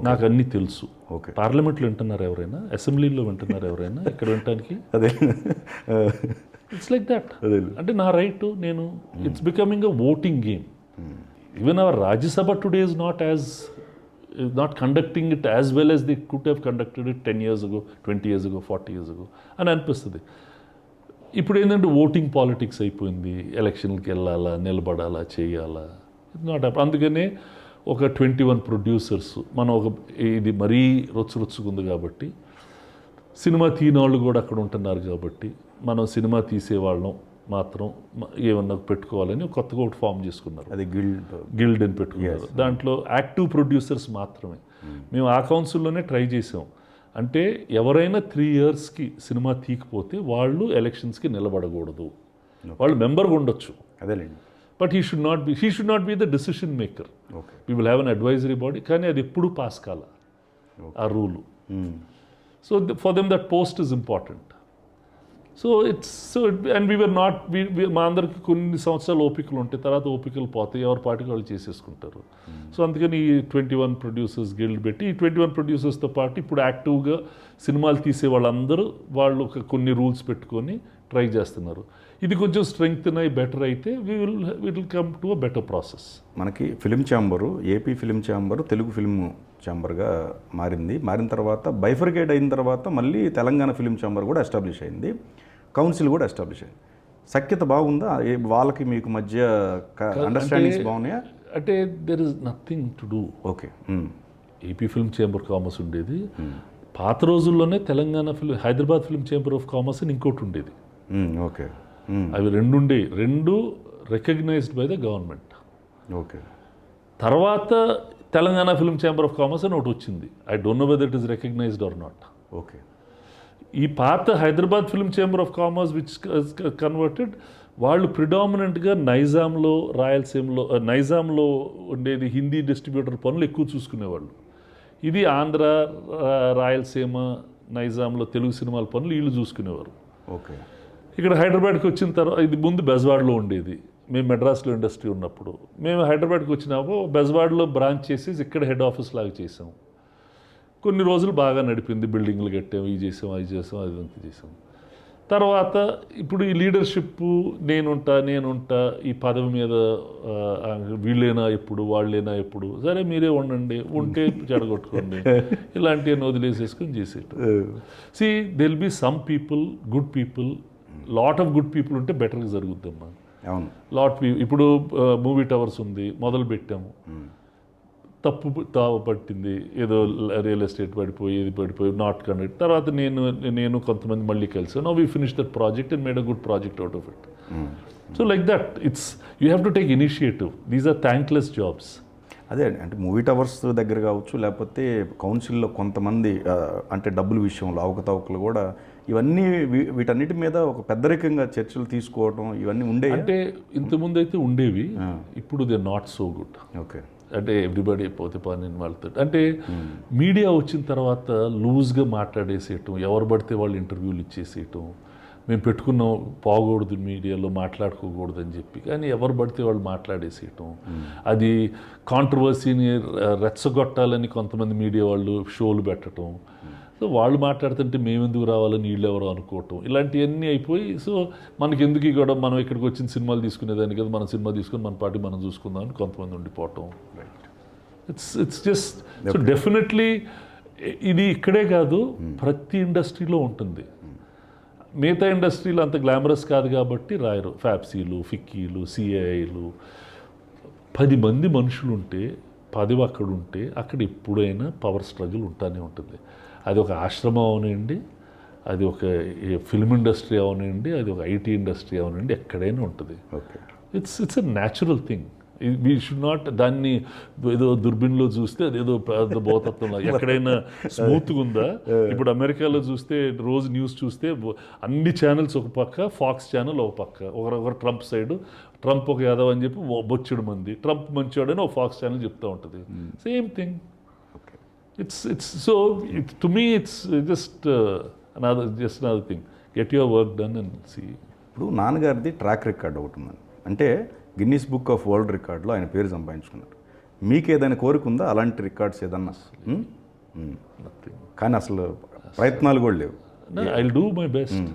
నాకు అన్నీ తెలుసు. ఓకే. పార్లమెంట్లో వింటున్నారు ఎవరైనా? అసెంబ్లీలో వింటున్నారు ఎవరైనా? ఇక్కడ వినటానికి అదే ఇట్స్ లైక్ దట్. అంటే నా రైట్ నేను, it's becoming a voting game. Even hour Rajya Sabha today is not conducting it as well as they could have conducted it 10 years ago, 20 years ago, 40 years ago అని అనిపిస్తుంది. ఇప్పుడు ఏంటంటే ఓటింగ్ పాలిటిక్స్ అయిపోయింది. ఎలక్షన్కి వెళ్ళాలా, నిలబడాలా, చేయాలా, ఇట్స్ నాట్. అందుకనే ఒక 21 ప్రొడ్యూసర్స్ మనం ఇది మరీ రొచ్చురొచ్చుకుంది కాబట్టి, సినిమా తీయనోళ్ళు కూడా అక్కడ ఉంటున్నారు కాబట్టి, మనం సినిమా తీసేవాళ్ళం మాత్రం ఏమన్నా పెట్టుకోవాలని కొత్తగా ఒకటి ఫామ్ చేసుకున్నారు. అది గిల్డ్ అని పెట్టుకున్నారు. దాంట్లో యాక్టివ్ ప్రొడ్యూసర్స్ మాత్రమే. మేము ఆ కౌన్సిల్లోనే ట్రై చేసాం. అంటే ఎవరైనా 3 yearsకి సినిమా తీయకపోతే వాళ్ళు ఎలక్షన్స్కి నిలబడకూడదు. వాళ్ళు మెంబర్గా ఉండొచ్చు, అదేలేండి, but he should not be the decision maker. Okay. We will have an advisory body. కానీ అది ఎప్పుడూ పాస్ కాల ఆ rule. So for them that post is important. And we are not, మా అందరికి కొన్ని సంవత్సరాలు ఓపికలు ఉంటాయి, తర్వాత ఓపికలు పోతాయి, ఎవరి పాటికి వాళ్ళు చేసేసుకుంటారు. సో అందుకని ఈ 21 ప్రొడ్యూసర్స్ గిల్డ్ పెట్టి, ఈ 21 ప్రొడ్యూసర్స్తో పాటు ఇప్పుడు యాక్టివ్గా సినిమాలు తీసే వాళ్ళందరూ వాళ్ళు కొన్ని రూల్స్ పెట్టుకొని ట్రై చేస్తున్నారు. ఇది కొంచెం స్ట్రెంగ్త్ అయి బెటర్ అయితే will come to a better process. మనకి film chamber, AP film chamber Telugu film ఛాంబర్గా మారిన తర్వాత బైఫర్కేట్ అయిన తర్వాత మళ్ళీ తెలంగాణ ఫిలిం ఛాంబర్ కూడా ఎస్టాబ్లిష్ అయింది, కౌన్సిల్ కూడా ఎస్టాబ్లిష్ అయింది. సఖ్యత బాగుందా? వాళ్ళకి మీకు మధ్య అండర్స్టాండింగ్స్ బాగున్నాయా? అంటే there is nothing to do. Okay. AP film chamber commerce ఉండేది. పాత రోజుల్లోనే Telangana Hyderabad film chamber of commerce అని ఇంకోటి ఉండేది. ఓకే. అవి రెండు recognised by the government. Okay. తర్వాత Telangana film chamber of commerce అని ఒకటి వచ్చింది. I don't know whether it is recognised or not. Okay. ఈ పాత Hyderabad film chamber of commerce which converted, వాళ్ళు ప్రిడామినెంట్గా నైజాంలో, రాయలసీమలో, నైజాంలో ఉండేది హిందీ డిస్ట్రిబ్యూటర్ పనులు ఎక్కువ చూసుకునేవాళ్ళు. ఇది ఆంధ్ర, రాయలసీమ, నైజాంలో తెలుగు సినిమాల పనులు వీళ్ళు చూసుకునేవారు. ఓకే. ఇక్కడ హైదరాబాద్కి వచ్చిన తర్వాత, ఇది ముందు బెజవాడలో ఉండేది. మేము మెడ్రాస్లో ఇండస్ట్రీ ఉన్నప్పుడు మేము హైదరాబాద్కి వచ్చినాక బెజవాడలో బ్రాంచ్ చేసి ఇక్కడ హెడ్ ఆఫీస్ లాగా చేసాం. కొన్ని రోజులు బాగా నడిపింది, బిల్డింగ్లు కట్టాం, ఇది చేసాం, అది చేసాం, అదంతా చేసాం. తర్వాత ఇప్పుడు ఈ లీడర్షిప్ నేనుంటా ఈ పదవి మీద, వీళ్ళైనా ఎప్పుడు, వాళ్ళైనా ఎప్పుడు, సరే మీరే ఉంటే చెడగొట్టుకోండి, ఇలాంటివన్నీ వదిలేసేసుకొని చేసేట. See there will be some people, good people, lot of good people ఉంటే బెటర్గా జరుగుద్దమ్మా. ఇప్పుడు మూవీ టవర్స్ ఉంది, మొదలు పెట్టాము, తావ పట్టింది, ఏదో రియల్ ఎస్టేట్ పడిపోయి నాట్ కండక్ట్. తర్వాత నేను కొంతమంది మళ్ళీ కలిసి now we finish that project and made a good project out of it. So like that you have to take initiative. These are thankless jobs. అదే అంటే మూవీ టవర్స్ దగ్గర కావచ్చు, లేకపోతే కౌన్సిల్లో కొంతమంది అంటే డబ్బుల విషయంలో అవకతవకలు కూడా, ఇవన్నీ వీటన్నిటి మీద ఒక పెద్దరికంగా చర్చలు తీసుకోవడం ఇవన్నీ ఉండేవి. అంటే ఇంతకుముందు అయితే ఉండేవి, ఇప్పుడు they not so good. Okay. అంటే ఎవ్రీబడి పోతే పని వాళ్ళతో, అంటే మీడియా వచ్చిన తర్వాత లూజ్గా మాట్లాడేసేయటం, ఎవరు పడితే వాళ్ళు ఇంటర్వ్యూలు ఇచ్చేసేయటం, మేము పెట్టుకున్నాం పోకూడదు మీడియాలో, మాట్లాడుకోకూడదు అని చెప్పి, కానీ ఎవరు పడితే వాళ్ళు మాట్లాడేసేయటం, అది కాంట్రవర్సీని రెచ్చగొట్టాలని కొంతమంది మీడియా వాళ్ళు షోలు పెట్టడం, సో వాళ్ళు మాట్లాడుతుంటే మేము ఎందుకు రావాలని వీళ్ళు ఎవరో అనుకోవటం ఇలాంటివన్నీ అయిపోయి సో మనకి ఎందుకు కూడా మనం ఇక్కడికి వచ్చిన సినిమాలు తీసుకునేదాన్ని కదా మనం సినిమా తీసుకుని మన పార్టీ మనం చూసుకుందాం అని కొంతమంది ఉండిపోవటం ఇట్స్ జస్ట్ సో డెఫినెట్లీ ఇది ఇక్కడే కాదు ప్రతి ఇండస్ట్రీలో ఉంటుంది. మిగతా ఇండస్ట్రీలో అంత గ్లామరస్ కాదు కాబట్టి రాయరు. ఫ్యాప్సీలు, ఫిక్కీలు, సిఐలు 10 మంది మనుషులు ఉంటే 10 అక్కడ ఉంటే అక్కడ ఎప్పుడైనా పవర్ స్ట్రగుల్ ఉంటానే ఉంటుంది. అది ఒక ఆశ్రమం అవనండి, అది ఒక ఫిల్మ్ ఇండస్ట్రీ అవనండి, అది ఒక ఐటీ ఇండస్ట్రీ అవనండి, ఎక్కడైనా ఉంటుంది. Okay, it's a natural thing. We should not దాన్ని ఏదో దుర్బిన్లో చూస్తే అదేదో పెద్ద భూతత్వంలో ఎక్కడైనా స్మూత్గా ఉందా. ఇప్పుడు అమెరికాలో చూస్తే రోజు న్యూస్ చూస్తే అన్ని ఛానల్స్ ఒక పక్క, ఫాక్స్ ఛానల్ ఒక పక్క, ఒకరు ట్రంప్ సైడ్, ట్రంప్ ఒక యాదవ్ అని చెప్పి బొచ్చుడు మంది, ట్రంప్ మంచివాడని ఒక ఫాక్స్ ఛానల్ చెప్తూ ఉంటుంది. Same thing. It's so to me it's just another thing. Get your work done and see. ఇప్పుడు నాన్నగారిది ట్రాక్ రికార్డ్ ఒకటి ఉందండి, అంటే గిన్నీస్ బుక్ ఆఫ్ వరల్డ్ రికార్డులో ఆయన పేరు సంపాదించుకున్నారు. మీకు ఏదైనా కోరిక ఉందా అలాంటి రికార్డ్స్ ఏదన్నా? కానీ అసలు ప్రయత్నాలు కూడా లేవు. I'll do my best.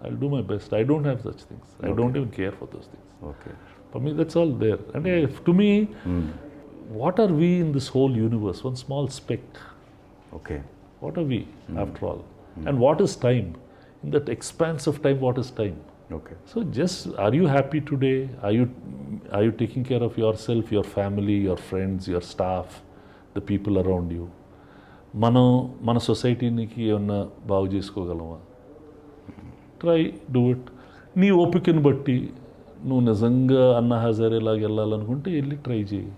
I'll do my best. I don't have such things. I don't even care for those things. Okay, For me, that's all there. And to me, what are we in this whole universe? One small speck. Okay, What are we, after all? And what is time? In that expanse of time, what is time? Okay. So just, are you happy today? Are you taking care of yourself, your family, your friends, your staff, the people around you? మన సొసైటీకి ఏమన్నా బాగు చేసుకోగలమా? Try do it. నీ ఓపికను బట్టి నువ్వు నిజంగా అన్నా హజారేలాగా వెళ్ళాలనుకుంటే వెళ్ళి ట్రై చేయి.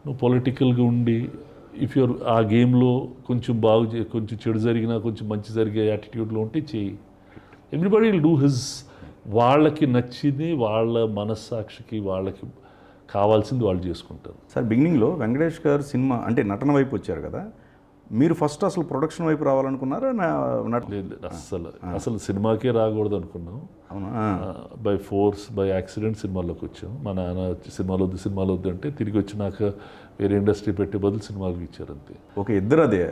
నువ్వు పొలిటికల్గా ఉండి ఇఫ్ యూర్ ఆ గేమ్లో కొంచెం కొంచెం చెడు జరిగినా కొంచెం మంచి జరిగే యాటిట్యూడ్లో ఉంటే చేయి. ఎవ్రీబడి విల్ డూ హిజ్, వాళ్ళకి నచ్చింది వాళ్ళ మనస్సాక్షికి వాళ్ళకి కావాల్సింది వాళ్ళు చేసుకుంటారు. సార్, బిగినింగ్లో వెంకటేష్ గారు సినిమా అంటే నటన వైపు వచ్చారు కదా, మీరు ఫస్ట్ అసలు ప్రొడక్షన్ వైపు రావాలనుకున్నారా? లేదు, అసలు సినిమాకే రాకూడదు అనుకున్నాం. అవునా? బై ఫోర్స్, బై యాక్సిడెంట్ సినిమాల్లోకి వచ్చాం. మా నాన్న సినిమాలు వద్దు అంటే తిరిగి వచ్చినాక వేరే ఇండస్ట్రీ పెట్టే బదులు సినిమాలకు ఇచ్చారు అంతే. ఓకే, ఇద్దరు అదే.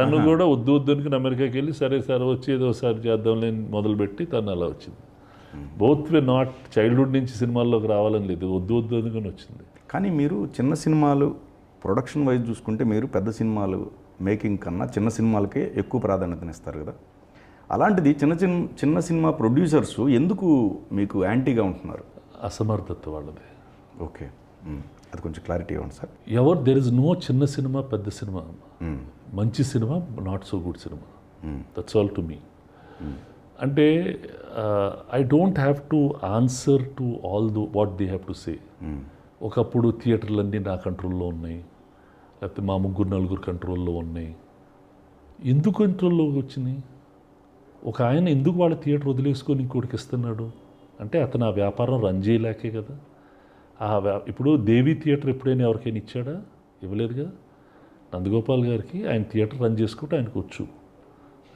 తను కూడా వద్దు అనుకుని అమెరికాకి వెళ్ళి సరే వచ్చి ఏదో ఒకసారి చేద్దాంలే మొదలుపెట్టి తను అలా వచ్చింది. బోత్ వే నాట్ చైల్డ్హుడ్ నుంచి సినిమాల్లోకి రావాలని లేదు, వద్దు అనుకుని వచ్చింది. కానీ మీరు చిన్న సినిమాలు ప్రొడక్షన్ వైజ్ చూసుకుంటే మీరు పెద్ద సినిమాలు మేకింగ్ కన్నా చిన్న సినిమాలకే ఎక్కువ ప్రాధాన్యతనిస్తారు కదా. అలాంటిది చిన్న సినిమా ప్రొడ్యూసర్స్ ఎందుకు మీకు యాంటీగా ఉంటున్నారు? అసమర్థత వాళ్ళది. ఓకే, అది కొంచెం క్లారిటీ ఇవ్వండి సార్. దెర్ ఇస్ నో చిన్న సినిమా పెద్ద సినిమా. మంచి cinema, not so good cinema. That's all to me. అంటే I don't have to answer to all what they have to say. ఒకప్పుడు థియేటర్లన్నీ నా కంట్రోల్లో ఉన్నాయి, లేకపోతే మా 3-4 కంట్రోల్లో ఉన్నాయి. ఎందుకు కంట్రోల్లోకి వచ్చినాయి? ఒక ఆయన ఎందుకు వాళ్ళ థియేటర్ వదిలేసుకొని ఇంకోటికి ఇస్తున్నాడు అంటే అతను ఆ వ్యాపారం రన్ చేయలేకే కదా. ఇప్పుడు దేవి థియేటర్ ఎప్పుడైనా ఎవరికైనా ఇచ్చాడా? ఇవ్వలేదుగా. నందగోపాల్ గారికి ఆయన థియేటర్ రన్ చేసుకుంటే ఆయనకు వచ్చు,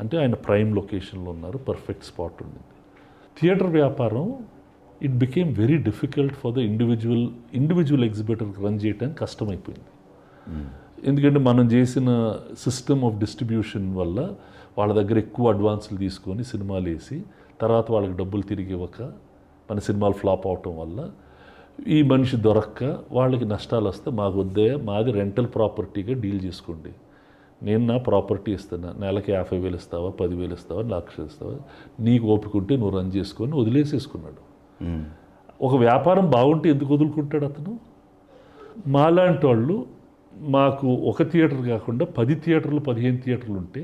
అంటే ఆయన ప్రైమ్ లొకేషన్లో ఉన్నారు, పర్ఫెక్ట్ స్పాట్ ఉండింది. థియేటర్ వ్యాపారం it became very difficult for the individual exhibitor run చేయడానికి కష్టమైపోయింది. ఎందుకంటే మనం చేసిన సిస్టమ్ ఆఫ్ డిస్ట్రిబ్యూషన్ వల్ల వాళ్ళ దగ్గర ఎక్కువ అడ్వాన్సులు తీసుకొని సినిమాలు వేసి తర్వాత వాళ్ళకి డబ్బులు తిరిగి ఇవ్వక మన సినిమాలు ఫ్లాప్ అవటం వల్ల ఈ మనిషి దొరక్క వాళ్ళకి నష్టాలు వస్తే మాకు వద్దే, మాది రెంటల్ ప్రాపర్టీగా డీల్ చేసుకోండి, నేను నా ప్రాపర్టీ ఇస్తున్నా, నెలకి 50,000 ఇస్తావా, 10,000 ఇస్తావా, 1,00,000 ఇస్తావా, నీకు ఓపిక ఉంటే నువ్వు రన్ చేసుకొని వదిలేసేసుకున్నాడు. ఒక వ్యాపారం బాగుంటే ఎందుకు వదులుకుంటాడు అతను? మాలాంటి వాళ్ళు మాకు ఒక థియేటర్ కాకుండా 10 థియేటర్లు 15 థియేటర్లు ఉంటే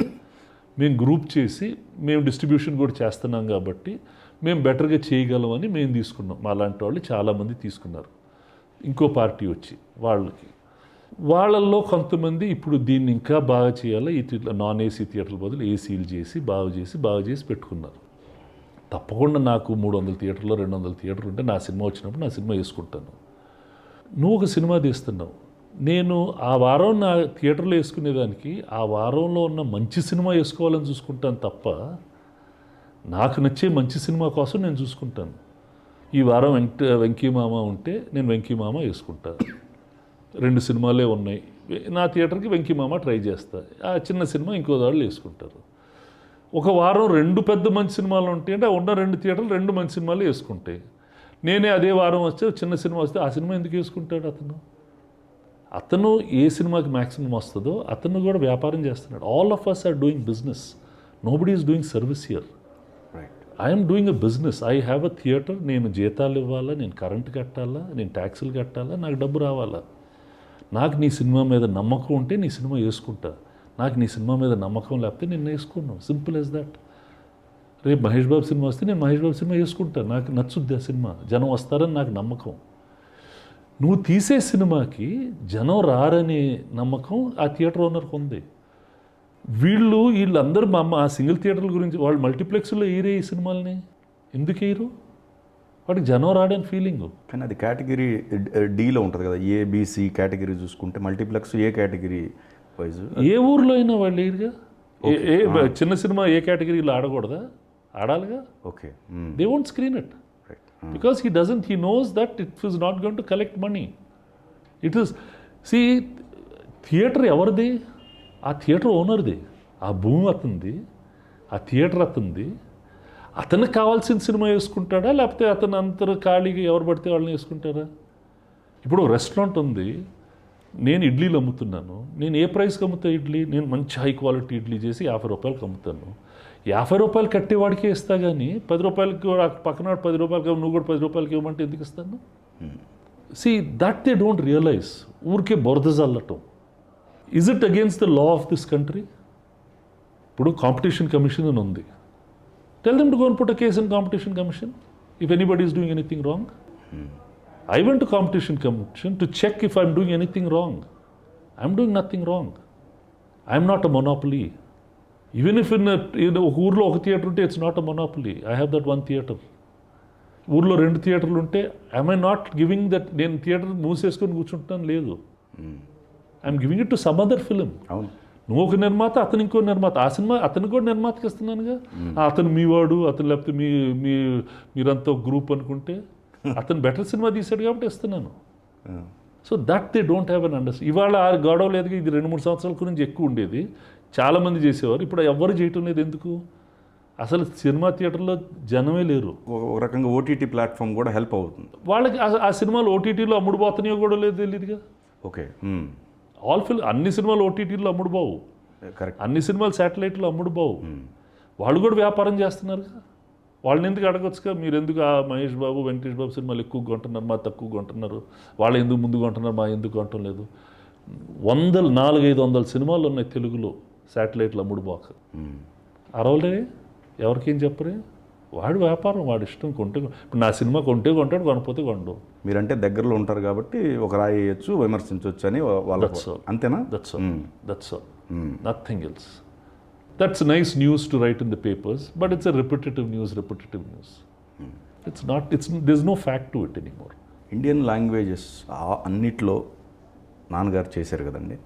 మేము గ్రూప్ చేసి మేము డిస్ట్రిబ్యూషన్ కూడా చేస్తున్నాం కాబట్టి మేము బెటర్గా చేయగలమని మేము తీసుకున్నాం. మాలాంటి వాళ్ళు చాలామంది తీసుకున్నారు. ఇంకో పార్టీ వచ్చి వాళ్ళల్లో కొంతమంది ఇప్పుడు దీన్ని ఇంకా బాగా చేయాలి, ఈ నాన్ ఏసీ థియేటర్ల బదులు ఏసీలు చేసి బాగు చేసి పెట్టుకున్నారు. తప్పకుండా నాకు 300 థియేటర్లో 200 థియేటర్లు ఉంటే నా సినిమా వచ్చినప్పుడు నా సినిమా వేసుకుంటాను. నువ్వు ఒక సినిమా తీస్తున్నావు, నేను ఆ వారం నా థియేటర్లో వేసుకునేదానికి ఆ వారంలో ఉన్న మంచి సినిమా వేసుకోవాలని చూసుకుంటాను తప్ప నాకు నచ్చే మంచి సినిమా కోసం నేను చూసుకుంటాను. ఈ వారం వెంకీ మామ ఉంటే నేను వెంకీ మామ వేసుకుంటాను. 2 సినిమాలే ఉన్నాయి, నా థియేటర్కి వెంకీమామ ట్రై చేస్తా, ఆ చిన్న సినిమా ఇంకో దాళ్ళు వేసుకుంటారు. ఒక వారం 2 పెద్ద మంచి సినిమాలు ఉంటాయి అంటే ఉన్న 2 థియేటర్లు 2 మంచి సినిమాలు వేసుకుంటాయి. నేనే అదే వారం వస్తే చిన్న సినిమా వస్తే ఆ సినిమా ఎందుకు వేసుకుంటాడు అతను ఏ సినిమాకి మ్యాక్సిమం వస్తుందో అతను కూడా వ్యాపారం చేస్తున్నాడు. All of us are doing business, nobody is doing service here. Right. I'm doing a business, I have a theatre. నేను జీతాలు ఇవ్వాలా, నేను కరెంట్ కట్టాలా, నేను ట్యాక్సులు కట్టాలా, నాకు డబ్బు రావాలా. నాకు నీ సినిమా మీద నమ్మకం ఉంటే నీ సినిమా వేసుకుంటా, నాకు నీ సినిమా మీద నమ్మకం లేకపోతే నేను వేసుకున్నాను. Simple as that. రేపు మహేష్ బాబు సినిమా వస్తే నేను మహేష్ బాబు సినిమా వేసుకుంటాను, నాకు నచ్చుద్ది ఆ సినిమా, జనం వస్తారని నాకు నమ్మకం. నువ్వు తీసే సినిమాకి జనం రారనే నమ్మకం ఆ థియేటర్ ఓనర్కి ఉంది. వీళ్ళందరూ ఆ సింగిల్ థియేటర్ల గురించి వాళ్ళు మల్టీప్లెక్స్లో వేయరే ఈ సినిమాలని ఎందుకు వేయరు? వాడికి జనం రాడని ఫీలింగ్. కానీ అది కేటగిరీ డీలో ఉంటుంది కదా, ఏబిసి కేటగిరీ చూసుకుంటే మల్టీప్లెక్స్ ఏ కేటగిరీ వైజ్. ఏ ఊర్లో అయినా వాళ్ళు వేయరుగా. చిన్న సినిమా ఏ కేటగిరీలో ఆడకూడదా? ఆడాలిగా. Okay. They won't screen it because he knows that it is not going to collect money. It is, see, theatre ఎవరిది? ఆ థియేటర్ ఓనర్ది, ఆ భూమి అతనిది, ఆ థియేటర్ అతనిది. అతనికి కావాల్సిన సినిమా వేసుకుంటాడా లేకపోతే అతను అంతరు ఖాళీగా ఎవరు పడితే వాళ్ళని వేసుకుంటారా? ఇప్పుడు రెస్టారెంట్ ఉంది, నేను ఇడ్లీలు అమ్ముతున్నాను, నేను ఏ ప్రైస్కి అమ్ముతా ఇడ్లీ? నేను మంచి హై క్వాలిటీ ఇడ్లీ చేసి 50 రూపాయలకి అమ్ముతాను. 50 రూపాయలు కట్టేవాడికే ఇస్తా, కానీ 10 రూపాయలకి పక్కన 10 రూపాయలకి నువ్వు కూడా 10 రూపాయలకి ఇవ్వమంటే ఎందుకు ఇస్తాను? See that they don't realise. ఊరికే బొరద జల్లటం. Is it against the law of this country? ఇప్పుడు కాంపిటీషన్ కమిషన్ అని ఉంది. Tell them to go and put a case in competition commission if anybody is doing anything wrong. I went to competition commission to check if I'm doing anything wrong. I'm doing nothing wrong. I'm not a monopoly. Even if in ఒక ఊర్లో ఒక theatre ఉంటే it's not a monopoly. I have that 1 theatre. ఊర్లో 2 థియేటర్లు ఉంటే I'm I not giving that, నేను theatre మూసేసుకొని కూర్చుంటాను లేదు. I'm giving it to some other film. అవును. నువ్వు ఒక నిర్మాత, అతను ఇంకో నిర్మాత. ఆ సినిమా అతను కూడా నిర్మాతకి ఇస్తున్నానుగా. అతను మీవాడు, అతను లేకపోతే మీరంతా ఒక గ్రూప్ అనుకుంటే అతను బెటర్ సినిమా తీశాడు కాబట్టి ఇస్తున్నాను. So that they don't have an understand. ఇవాళ గొడవ లేదు, ఇది 2-3 సంవత్సరాల గురించి ఎక్కువ ఉండేది, చాలామంది చేసేవారు. ఇప్పుడు ఎవ్వరు చేయటం లేదు. ఎందుకు? అసలు సినిమా థియేటర్లో జనమే లేరు. ఒక రకంగా ఓటీటీ ప్లాట్ఫామ్ కూడా హెల్ప్ అవుతుంది వాళ్ళకి. ఆ సినిమాలు ఓటీటీలో అమ్ముడుపోతున్నాయో కూడా లేదు తెలియదుగా. ఓకే. అన్ని సినిమాలు ఓటీటీలో అమ్ముడుపోవు, కరెక్ట్. అన్ని సినిమాలు శాటిలైట్లో అమ్ముడుపోవు. వాళ్ళు కూడా వ్యాపారం చేస్తున్నారుగా. వాళ్ళని ఎందుకు అడగొచ్చుగా, మీరు ఎందుకు ఆ మహేష్ బాబు వెంకటేష్ బాబు సినిమాలు ఎక్కువ కొంటున్నారు, మా తక్కువ కొంటున్నారు, వాళ్ళు ఎందుకు ముందు కొంటున్నారు, మా ఎందుకు కొనటం లేదు? 400-500 సినిమాలు ఉన్నాయి తెలుగులో శాటిలైట్లు అమ్ముడుపోక. అరవలే, ఎవరికేం చెప్పరే. వాడు వ్యాపారం, వాడు ఇష్టం. కొంటే ఇప్పుడు నా సినిమా కొంటే కొంటాడు, కొనపోతే కొండు. మీరంటే దగ్గరలో ఉంటారు కాబట్టి ఒక రాయి వేయచ్చు, విమర్శించవచ్చు అని వాళ్ళ. అంతేనా? That's all, nothing else. That's nice news to write in the papers, but it's a repetitive news. It's not, there's no fact to it anymore. Indian languages అన్నిట్లో నాన్నగారు చేశారు కదండి,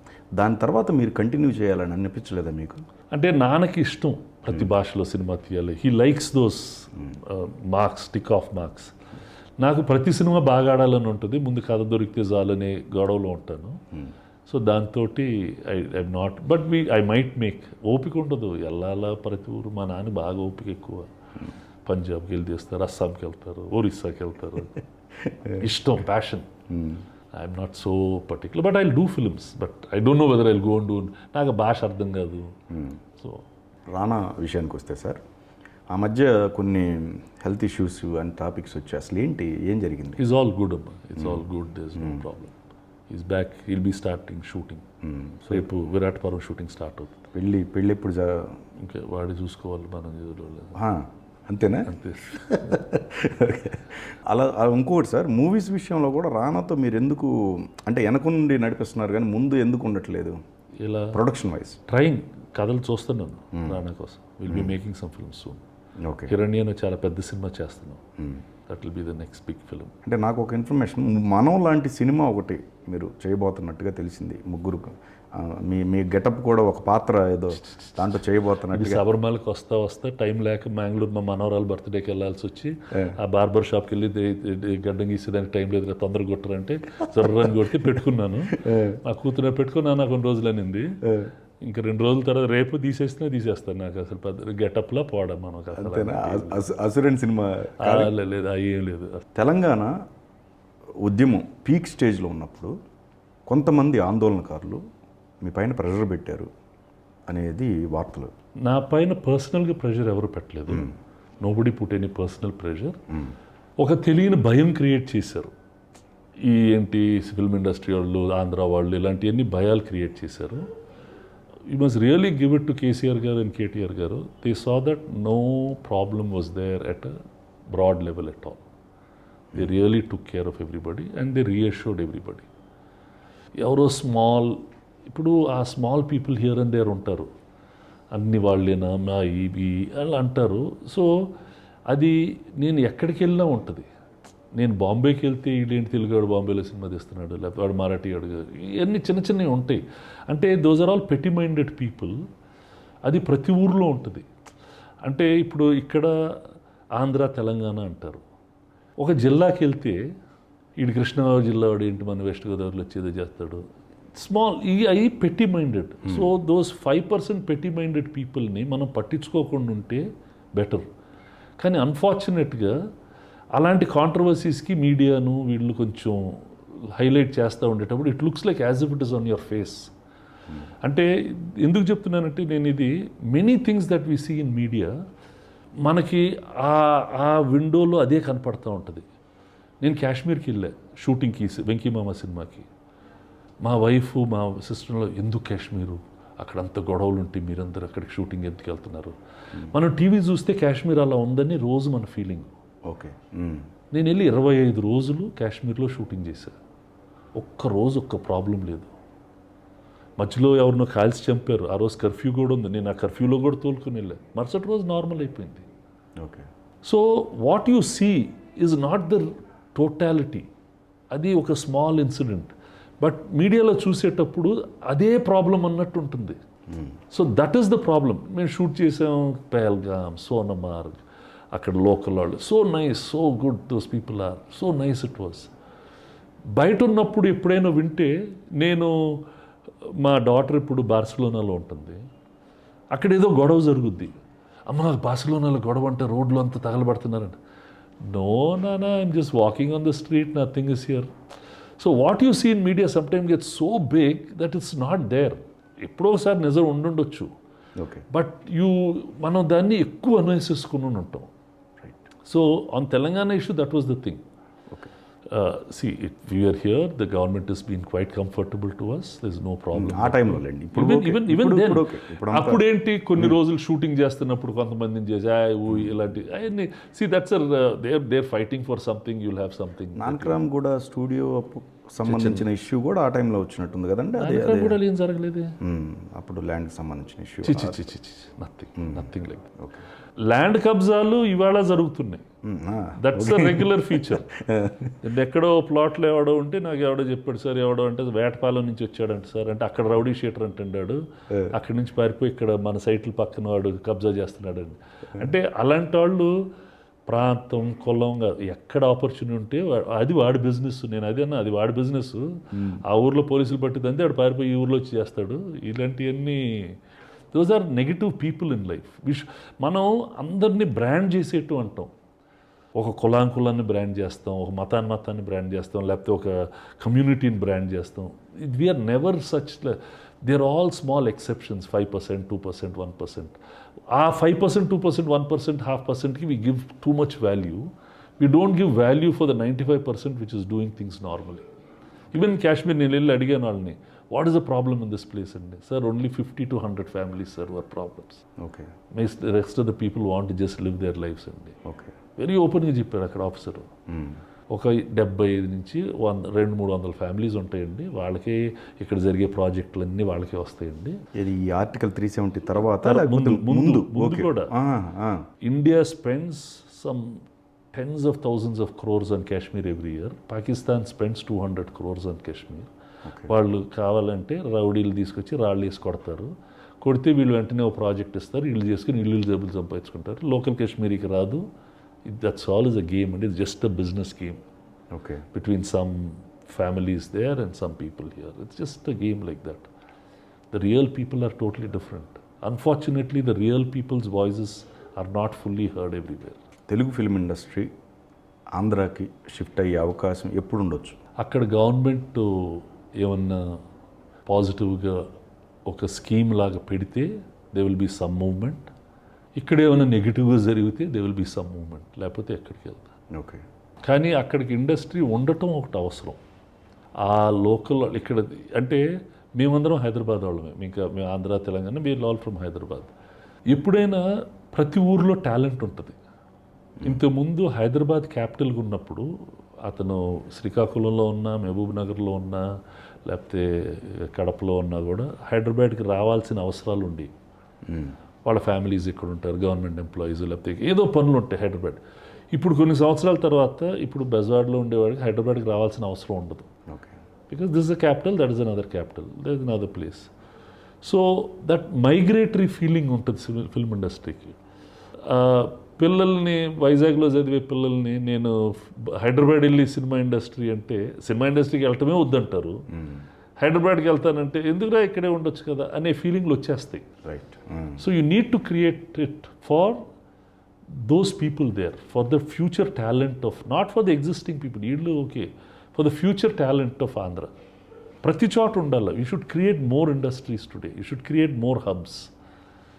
దాని తర్వాత మీరు కంటిన్యూ చేయాలని అనిపించలేదా మీకు? అంటే నాన్నకి ఇష్టం ప్రతి భాషలో సినిమా తీయాలి. He likes those marks, tick of marks. నాకు ప్రతి సినిమా బాగా ఆడాలని ఉంటుంది, ముందు కథ దొరికితే చాలనే గొడవలో ఉంటాను. సో దాంతో I not, but I might make. ఓపిక ఉండదు, వెళ్ళాలా ప్రతి ఊరు. మా నాన్న బాగా ఓపిక ఎక్కువ. పంజాబ్కి వెళ్ళి తీస్తారు, అస్సాంకి వెళ్తారు, ఒరిస్సాకి వెళ్తారు. ఇష్టం, passion. I'm not so particular, but I do films, but I don't know weather I go and do. నాకు భాష అర్థం కాదు. సో రానా విషయానికి వస్తే సార్, ఆ మధ్య కొన్ని హెల్త్ ఇష్యూస్ అండ్ టాపిక్స్ వచ్చాయి. అసలు ఏం జరిగింది? ఈజ్ ఆల్ గుడ్ అమ్మా, it's all good, there is no problem. Is back, will be starting shooting. రేపు విరాట్ పర్వం షూటింగ్ స్టార్ట్ అవుతుంది. పెళ్ళి ఎప్పుడు? ఇంకా వాడి చూసుకోవాలి, మనం చూసుకోలేదు. అంతేనా? అంతే. అలా ఇంకోటి సార్, మూవీస్ విషయంలో కూడా రానాతో మీరు ఎందుకు అంటే వెనక నుండి నడిపిస్తున్నారు కానీ ముందు ఎందుకు ఉండట్లేదు? ఇలా ప్రొడక్షన్ వైజ్ ట్రైంగ్ కథలు చూస్తున్నాను రానా కోసం. Will be making some films soon. Okay. హిరణ్యను చాలా పెద్ద సినిమా చేస్తున్నాం. That will be the next big film. అంటే నాకు ఒక ఇన్ఫర్మేషన్, మనం లాంటి సినిమా ఒకటి మీరు చేయబోతున్నట్టుగా తెలిసింది. ముగ్గురు మీ మీ గెటప్ కూడా ఒక పాత్ర ఏదో దాంట్లో ఇది చేయబోతున్నట్టుగా. శబరిమలకి వస్తా టైం లేక మ్యాంగ్లూర్ మా మనవరాలు బర్త్డేకి వెళ్ళాల్సి వచ్చి ఆ బార్బర్ షాప్కి వెళ్ళి గడ్డం గీసేదానికి టైం లేదు కదా, తొందరగా కొట్టరంటే జర్రని కొట్టి పెట్టుకున్నాను. మా కూతురు పెట్టుకున్నాను కొన్ని రోజులు అనింది. ఇంకా 2 రోజుల తర్వాత రేపు తీసేస్తాను. నాకు అసలు పెద్ద గెటప్లా పోవడం మనకు అసలు అసురన్ సినిమా లేదు, ఏం లేదు. తెలంగాణ ఉద్యమం పీక్ స్టేజ్లో ఉన్నప్పుడు కొంతమంది ఆందోళనకారులు మీ పైన ప్రెషర్ పెట్టారు అనేది వార్తలు. నా పైన పర్సనల్గా ప్రెషర్ ఎవరు పెట్టలేదు. Nobody put any personal pressure. ఒక తెలియని భయం క్రియేట్ చేశారు. ఏంటి ఫిల్మ్ ఇండస్ట్రీ వాళ్ళు, ఆంధ్ర వాళ్ళు, ఇలాంటివన్నీ భయాలు క్రియేట్ చేశారు. You must really give it to KCR garu and KTR garu. They saw that no problem was there at a broad level at all. They really took care of everybody and they reassured everybody. ఎవరో small, ఇప్పుడు ఆ small people here and there ఉంటారు, అన్ని వాళ్ళేనా మా ఇవి అలా అంటారు. సో అది నేను ఎక్కడికి వెళ్ళినా ఉంటుంది. నేను బాంబేకి వెళ్తే వీడేంటి తెలుగువాడు బాంబేలో సినిమా తీస్తున్నాడు, లేకపోతే వాడు మరాఠీ వాడు, ఇవన్నీ చిన్నవి ఉంటాయి. అంటే దోస్ ఆర్ ఆల్ పెట్టి మైండెడ్ పీపుల్. అది ప్రతి ఊర్లో ఉంటుంది. అంటే ఇప్పుడు ఇక్కడ ఆంధ్ర తెలంగాణ అంటారు. ఒక జిల్లాకి వెళ్తే వీడు కృష్ణాగోదావరి జిల్లా వాడు ఏంటి మన వెస్ట్ గోదావరిలో వచ్చేదో చేస్తాడు. స్మాల్ అవి పెట్టి మైండెడ్. సో దోస్ 5% పెట్టి మైండెడ్ పీపుల్ని మనం పట్టించుకోకుండా ఉంటే బెటర్. కానీ అన్ఫార్చునేట్గా అలాంటి కాంట్రవర్సీస్కి మీడియాను వీళ్ళు కొంచెం హైలైట్ చేస్తూ ఉండేటప్పుడు it looks like as if it is on your face. అంటే ఎందుకు చెప్తున్నానంటే నేను ఇది many things that we see in media మనకి ఆ విండోలో అదే కనపడుతూ ఉంటుంది. నేను కాశ్మీర్కి వెళ్ళా షూటింగ్కి, వెంకీమామ సినిమాకి. మా వైఫ్ మా సిస్టర్లో ఎందుకు కాశ్మీరు, అక్కడంత గొడవలు ఉంటే మీరందరూ అక్కడికి షూటింగ్ ఎందుకు వెళ్తున్నారు. మనం టీవీ చూస్తే కాశ్మీర్ అలా ఉందని రోజు మన ఫీలింగ్. ఓకే. నేను వెళ్ళి 25 రోజులు కాశ్మీర్లో షూటింగ్ చేశాను. ఒక్క ప్రాబ్లం లేదు. మధ్యలో ఎవరినో కాల్చి చంపారు. ఆ రోజు కర్ఫ్యూ కూడా ఉంది. నేను ఆ కర్ఫ్యూలో కూడా తోలుకుని వెళ్ళాను. మరుసటి రోజు నార్మల్ అయిపోయింది. Okay. So what you see is not the totality. అది ఒక స్మాల్ ఇన్సిడెంట్. బట్ మీడియాలో చూసేటప్పుడు అదే ప్రాబ్లం అన్నట్టు ఉంటుంది. So that is the problem. మేము షూట్ చేసాం పహల్గామ్, సోనమార్గ్, అక్కడ లోకల్ వాళ్ళు. So nice, so good, those people are so nice it was. బయట ఉన్నప్పుడు ఎప్పుడైనా వింటే, నేను మా డాటర్ ఇప్పుడు బార్సిలోనాలో ఉంటుంది. అక్కడ ఏదో గొడవ జరుగుద్ది. అమ్మ నాకు బార్సిలోనాలో గొడవ అంటే రోడ్లు అంతా తగలబడుతున్నారంట. నో నానా, I'm just walking on the street, nothing is here. So what you see in media some time gets so big that it's not there. ఎప్పుడో ఒకసారి నిజం ఉండుండొచ్చు. ఓకే. బట్ మనం దాన్ని ఎక్కువ అన్వయించుకుని ఉంటాం. Right. So on Telangana issue that was the thing. Okay. See, if we are here, the government has been quite comfortable to us. There's no problem. ఆ టైంలో లేండి. Even then, ఇప్పుడు అప్పుడేంటి కొన్ని రోజులు షూటింగ్ చేస్తున్నప్పుడు కొంతమందిని చేసి ఇలాంటి అవన్నీ. See, that's they're fighting for something. You'll have something. Nanakram కూడా స్టూడియో సంబంధించిన ఇష్యూ కూడా ఆ టైంలో వచ్చినట్టుంది కదండి. అదే కూడా ఏం జరగలేదు. అప్పుడు ల్యాండ్కి సంబంధించిన issue. Nothing like. Okay. Land కబ్జాలు ఇవాళ జరుగుతున్నాయి. That's a regular feature. ఎక్కడో ప్లాట్లో ఎవడో ఉంటే నాకు ఎవడో చెప్పాడు సార్, ఎవడో అంటే వేటపాలెం నుంచి వచ్చాడంట సార్, అంటే అక్కడ రౌడీ షీటర్ అంటున్నాడు, అక్కడి నుంచి పారిపోయి ఇక్కడ మన సైట్ల పక్కన వాడు కబ్జా చేస్తున్నాడు అండి. అంటే అలాంటి వాళ్ళు ప్రాంతం, కులం, ఎక్కడ ఆపర్చునిటీ ఉంటే అది వాడి బిజినెస్. నేను అదేనా, అది వాడి బిజినెస్. ఆ ఊర్లో పోలీసులు పట్టిందంటే వాడు పారిపోయి ఈ ఊర్లో వచ్చి చేస్తాడు. ఇలాంటివన్నీ those are negative people in life. మనం అందరినీ బ్రాండ్ చేసేట్టు అంటాం. ఒక కులాన్ని బ్రాండ్ చేస్తాం, ఒక మతాన్ని బ్రాండ్ చేస్తాం, లేకపోతే ఒక కమ్యూనిటీని బ్రాండ్ చేస్తాం. We're never such. They're all small exceptions. 5%, 2%, 1%. ఆ 5%, 2%, 1%, 0.5%కి we give too much value. We don't give value for the 95% which is doing things normally. Even Kashmir నేను వెళ్ళి అడిగాను వాళ్ళని, what is the problem in this place అండి. Sir only 50 to 100 families sir were problems. Okay. Rest of the people want to just live there lifes అండి. Okay. Very ఓపెన్గా చెప్పారు అక్కడ officer. ఒక 75 నుంచి 200-300 ఫ్యామిలీస్ ఉంటాయండి. వాళ్ళకే ఇక్కడ జరిగే ప్రాజెక్టులన్నీ వాళ్ళకే వస్తాయండి. ఇది ఈ ఆర్టికల్ 370 తర్వాత ముందు లేకపోతే ముందు ఓకే. కూడా India spends some tens of thousands of crores on Kashmir every year. Pakistan spends 200 crores on Kashmir. వాళ్ళు కావాలంటే రౌడీలు తీసుకొచ్చి రాళ్ళు వేసి కొడతారు. కొడితే వీళ్ళు వెంటనే ఒక ప్రాజెక్ట్ ఇస్తారు, ఇల్లు చేసుకుని ఇల్లు జబ్బులు సంపాదించుకుంటారు. లోకల్ కాశ్మీరీకి రాదు. That's all is a game and it's just a business game okay between some families there and some people here. It's just a game like that. The real people are totally different. Unfortunately, the real people's voices are not fully heard everywhere. Telugu film industry ఆంధ్రాకి shift అయ్యే అవకాశం ఎప్పుడు ఉండొచ్చు? అక్కడ government ఏమన్నా పాజిటివ్గా ఒక scheme లాగా పెడితే they will be some movement. ఇక్కడ ఏమైనా నెగిటివ్గా జరిగితే they will be some movement, లేకపోతే ఎక్కడికి వెళ్తాం. ఓకే. కానీ అక్కడికి ఇండస్ట్రీ ఉండటం ఒకటి అవసరం. ఆ లోకల్ ఇక్కడ అంటే మేమందరం హైదరాబాద్ వాళ్ళమే, మేము Andhra Telangana, we are all from Hyderabad. ఎప్పుడైనా ప్రతి ఊర్లో టాలెంట్ ఉంటుంది. ఇంతకుముందు హైదరాబాద్ క్యాపిటల్గా ఉన్నప్పుడు అతను శ్రీకాకుళంలో ఉన్నా, మహబూబ్ నగర్లో ఉన్నా, లేకపోతే కడపలో ఉన్నా కూడా హైదరాబాద్కి రావాల్సిన అవసరాలు ఉండేవి. వాళ్ళ ఫ్యామిలీస్ ఇక్కడ ఉంటారు, గవర్నమెంట్ ఎంప్లాయీస్, లేకపోతే ఏదో పనులు ఉంటాయి హైదరాబాద్. ఇప్పుడు కొన్ని సంవత్సరాల తర్వాత ఇప్పుడు బెజవాడలో ఉండేవాడికి హైదరాబాద్కి రావాల్సిన అవసరం ఉండదు. Okay. Because this is a capital, that is another capital, that is another place. So that migratory feeling ఉంటుంది ఫిల్మ్ ఇండస్ట్రీకి. పిల్లల్ని వైజాగ్లో చదివే పిల్లల్ని నేను హైదరాబాద్ వెళ్ళి సినిమా ఇండస్ట్రీకి వెళ్ళటమే వద్దంటారు. హైదరాబాద్కి వెళ్తానంటే ఎందుకురా ఇక్కడే ఉండొచ్చు కదా అనే ఫీలింగ్లు వచ్చేస్తాయి. Right. So you need to create it for those people there, for the future talent of, not for the existing people, వీళ్ళు okay, for the future talent of Andhra. ప్రతి చోట ఉండాలి. You should create more industries today, you should create more hubs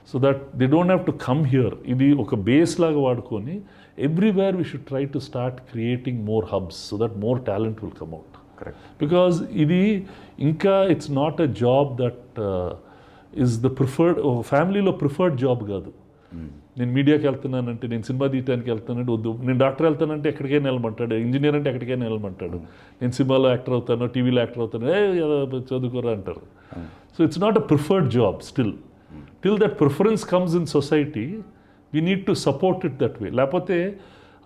so that they don't have to come here. ఇది ఒక base లాగా వాడుకొని everywhere we should try to start creating more hubs so that more talent will come out. Correct. Because ఇది ఇంకా it's not a job that is the preferred, ఫ్యామిలీలో preferred job కాదు. నేను మీడియాకి వెళ్తున్నానంటే, నేను సినిమా తీయడానికి వెళ్తానంటే వద్దు, నేను డాక్టర్ వెళ్తానంటే ఎక్కడికైనా వెళ్ళమంటాడు, ఇంజనీర్ అంటే ఎక్కడికైనా వెళ్ళమంటాడు, నేను సినిమాలో యాక్టర్ అవుతాను, టీవీలో యాక్టర్ అవుతాను, చదువుకోరా అంటారు. So it's not a preferred job still. Till that preference comes in society we need to support it that way. లేకపోతే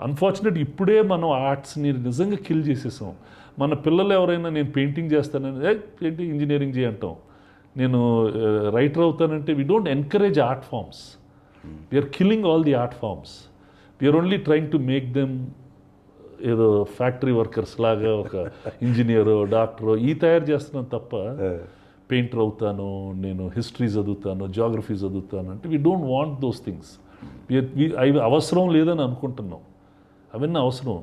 అన్ఫార్చునేట్ ఇప్పుడే మనం ఆర్ట్స్ని నిజంగా కిల్ చేసేసాం. మన పిల్లలు ఎవరైనా నేను పెయింటింగ్ చేస్తానని పెయింటింగ్ ఇంజనీరింగ్ చేయంటాం, నేను రైటర్ అవుతానంటే we don't encourage art forms. We are killing all the art forms. We are only trying to make them ఏదో ఫ్యాక్టరీ వర్కర్స్ లాగా ఒక ఇంజనీరో డాక్టరో ఈ తయారు చేస్తున్నాను తప్ప పెయింటర్ అవుతాను, నేను హిస్టరీ చదువుతాను, జాగ్రఫీ చదువుతాను అంటే we don't want those things. అవి అవసరం లేదని అనుకుంటున్నాం. అవన్నీ అవసరం.